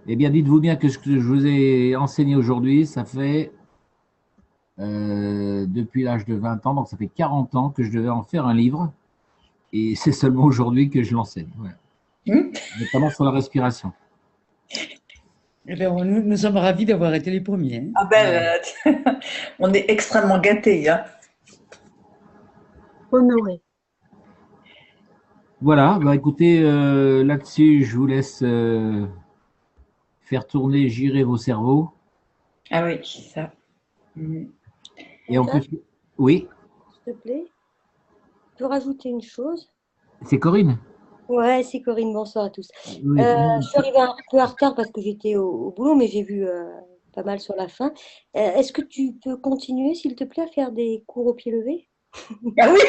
Eh bien, dites-vous bien que ce que je vous ai enseigné aujourd'hui, ça fait depuis l'âge de 20 ans, donc ça fait 40 ans que je devais en faire un livre, et c'est seulement aujourd'hui que je l'enseigne. Ouais. Notamment sur la respiration. Eh bien, nous sommes ravis d'avoir été les premiers. Hein. Ah ben, on est extrêmement gâtés. Hein. Honoré. Voilà, bah écoutez, là-dessus, je vous laisse faire tourner, girer vos cerveaux. Ah oui, ça. Et on peut... Oui, S'il te plaît. Je peux rajouter une chose? c'est Corinne. Ouais, c'est Corinne, bonsoir à tous. Oui. Je suis arrivée un peu en retard parce que j'étais au boulot, mais j'ai vu pas mal sur la fin. Est-ce que tu peux continuer, s'il te plaît, à faire des cours au pied levé? Ah oui,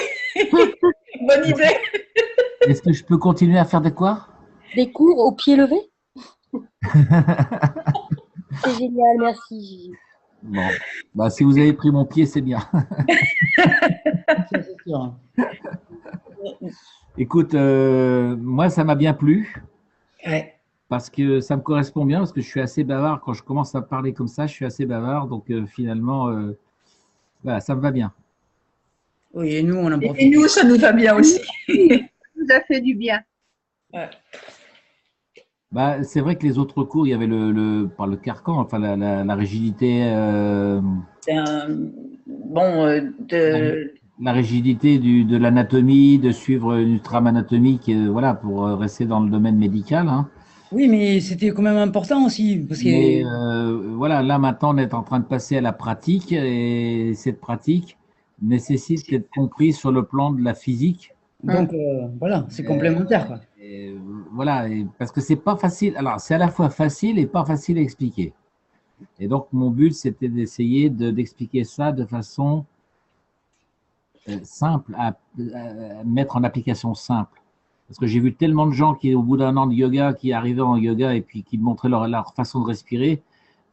bonne idée. Est-ce que je peux continuer à faire des quoi? Des cours au pied levé? C'est génial, merci Gigi. Bon, bah, si vous avez pris mon pied, c'est bien. C'est sûr. Écoute, moi, ça m'a bien plu. Ouais. Parce que ça me correspond bien, parce que je suis assez bavard. Quand je commence à parler comme ça, je suis assez bavard. Donc, finalement, voilà, ça me va bien. Oui, et nous, on en Et profite. nous, ça nous va bien aussi. Ça nous a fait du bien. Ouais. Bah, c'est vrai que les autres cours, il y avait par le carcan, enfin la rigidité, la rigidité de l'anatomie, de suivre une trame anatomique, voilà, pour rester dans le domaine médical. Hein. Oui, mais c'était quand même important aussi. Parce que... Mais voilà, là maintenant, on est en train de passer à la pratique, et cette pratique nécessite d'être comprise sur le plan de la physique. Donc, voilà, c'est complémentaire. Quoi. Voilà, parce que c'est pas facile. Alors, c'est à la fois facile et pas facile à expliquer. Et donc, mon but, c'était d'essayer d'expliquer ça de façon simple, à mettre en application simple. Parce que j'ai vu tellement de gens qui, au bout d'un an de yoga, qui arrivaient en yoga et puis qui montraient leur façon de respirer.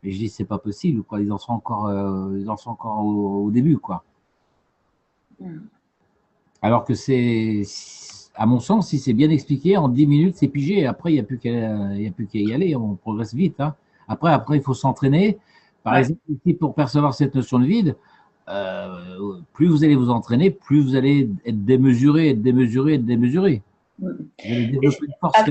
Et je dis, c'est pas possible, quoi. Ils en sont encore au début, quoi. Alors que c'est, à mon sens, si c'est bien expliqué, en 10 minutes, c'est pigé. Après, il n'y a plus qu'à y aller. On progresse vite. Hein. Après, il faut s'entraîner. Par exemple, ici, pour percevoir cette notion de vide, plus vous allez vous entraîner, plus vous allez être démesuré. Vous allez développer une force.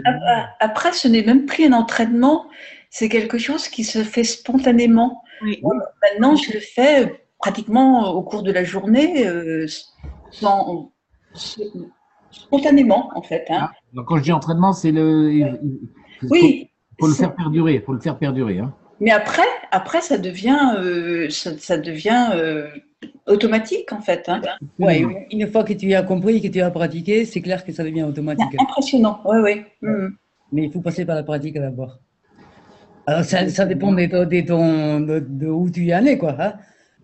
Après, ce n'est même plus un entraînement, c'est quelque chose qui se fait spontanément. Oui. Maintenant, je le fais pratiquement au cours de la journée, spontanément, en fait. Hein. Donc, quand je dis entraînement, c'est Oui. Faut le faire perdurer. Faut le faire perdurer. Hein. Mais après, ça devient, automatique, en fait. Hein. Ouais, une fois que tu as compris, que tu as pratiqué, c'est clair que ça devient automatique. Impressionnant, oui. Mais il faut passer par la pratique d'abord. Alors, ça dépend de où tu y en es, quoi. Hein.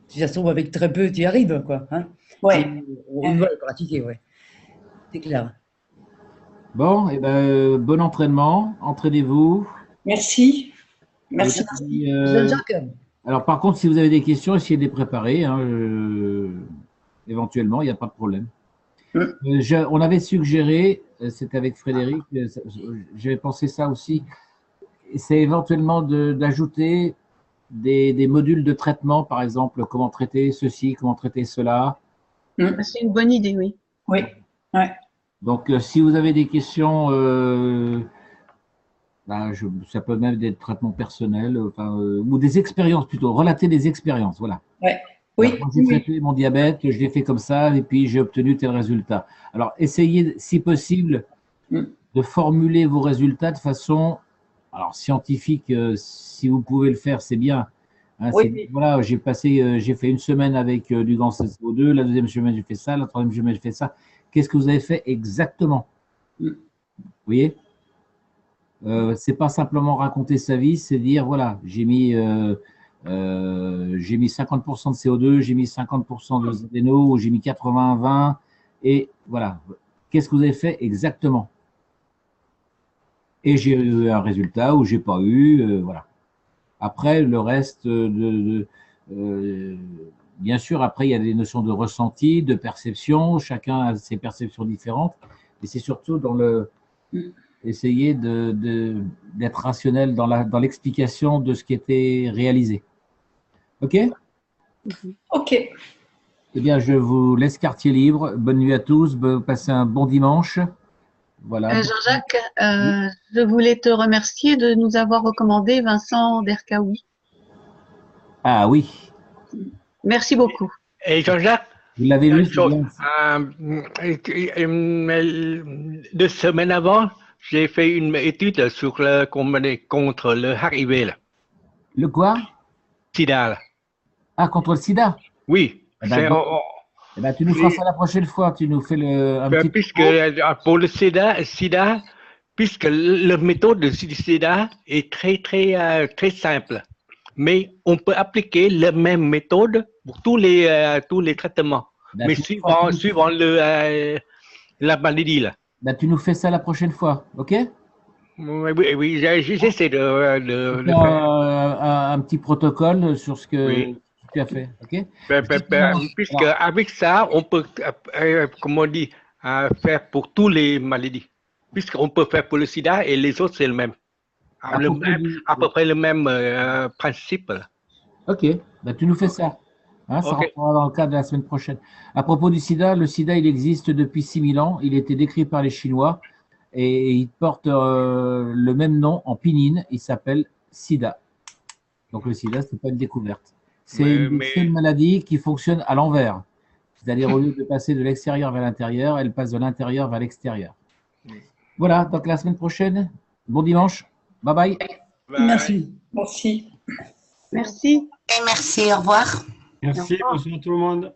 Si ça se trouve, avec très peu, tu y arrives, quoi. Hein. Ouais. On va le pratiquer, ouais. C'est clair. Bon, et ben, bon entraînement, entraînez-vous. Merci. Merci. Et puis, Jean-Jacques, alors, par contre, si vous avez des questions, essayez de les préparer. Hein, éventuellement, il n'y a pas de problème. On avait suggéré, c'était avec Frédéric, j'avais pensé ça aussi, c'est éventuellement d'ajouter des modules de traitement, par exemple, comment traiter ceci, comment traiter cela. C'est une bonne idée, oui. Oui, ouais. Donc, si vous avez des questions, ça peut même être des traitements personnels, ou des expériences plutôt, relater des expériences, voilà. Ouais. Oui. Alors, moi, j'ai traité mon diabète, je l'ai fait comme ça, et puis j'ai obtenu tel résultat. Alors, essayez, si possible, de formuler vos résultats de façon, alors scientifique, si vous pouvez le faire, c'est bien. Hein, Oui. Voilà, j'ai fait une semaine avec du gant CO2, la deuxième semaine j'ai fait ça, la troisième semaine j'ai fait ça. Qu'est-ce que vous avez fait exactement? Vous voyez? C'est pas simplement raconter sa vie, c'est dire voilà, j'ai mis 50% de CO2, j'ai mis 50% de zéno, ou j'ai mis 80-20, et voilà. Qu'est-ce que vous avez fait exactement? Et j'ai eu un résultat ou j'ai pas eu, voilà. Après, le reste, bien sûr, après, il y a des notions de ressenti, de perception, chacun a ses perceptions différentes, et c'est surtout dans essayer d'être rationnel dans l'explication de ce qui était réalisé. OK? OK. Eh bien, je vous laisse quartier libre. Bonne nuit à tous. Passez un bon dimanche. Voilà. Jean-Jacques, je voulais te remercier de nous avoir recommandé Vincent Derkaoui. Ah oui. Merci beaucoup. Et Jean-Jacques, vous l'avez lu? 2 semaines avant, j'ai fait une étude sur contre le HIV. Là. Le quoi? Sida. Là. Ah, contre le sida? Oui. Tu nous feras ça la prochaine fois. Tu nous fais un petit. Puisque pour le sida, puisque la méthode du sida est très simple, mais on peut appliquer la même méthode pour tous les traitements, mais suivant la maladie là. Tu nous fais ça la prochaine fois, ok? Oui, j'essaie de faire un petit protocole sur ce que tu as fait, ok? Puisque avec ça, on peut, comment on dit, faire pour tous les maladies. Puisqu'on peut faire pour le sida et les autres, c'est le même. À peu près le même principe. Là. Ok, tu nous fais ça. Hein, ça rentrera dans le cadre de la semaine prochaine. À propos du sida, le sida, il existe depuis 6000 ans. Il a été décrit par les Chinois et il porte le même nom en pinyin. Il s'appelle sida. Donc le sida, ce n'est pas une découverte. C'est une maladie qui fonctionne à l'envers. C'est-à-dire, au lieu de passer de l'extérieur vers l'intérieur, elle passe de l'intérieur vers l'extérieur. Voilà, donc la semaine prochaine, bon dimanche. Bye bye. Merci. Merci. Merci. Et merci, au revoir. Merci, bonsoir tout le monde.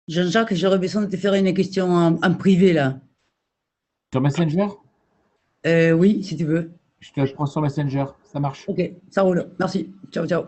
Jean-Jacques, j'aurais besoin de te faire une question en privé, là. Sur Messenger? Oui, si tu veux. Je te prends sur Messenger, ça marche. Ok, ça roule. Merci. Ciao, ciao.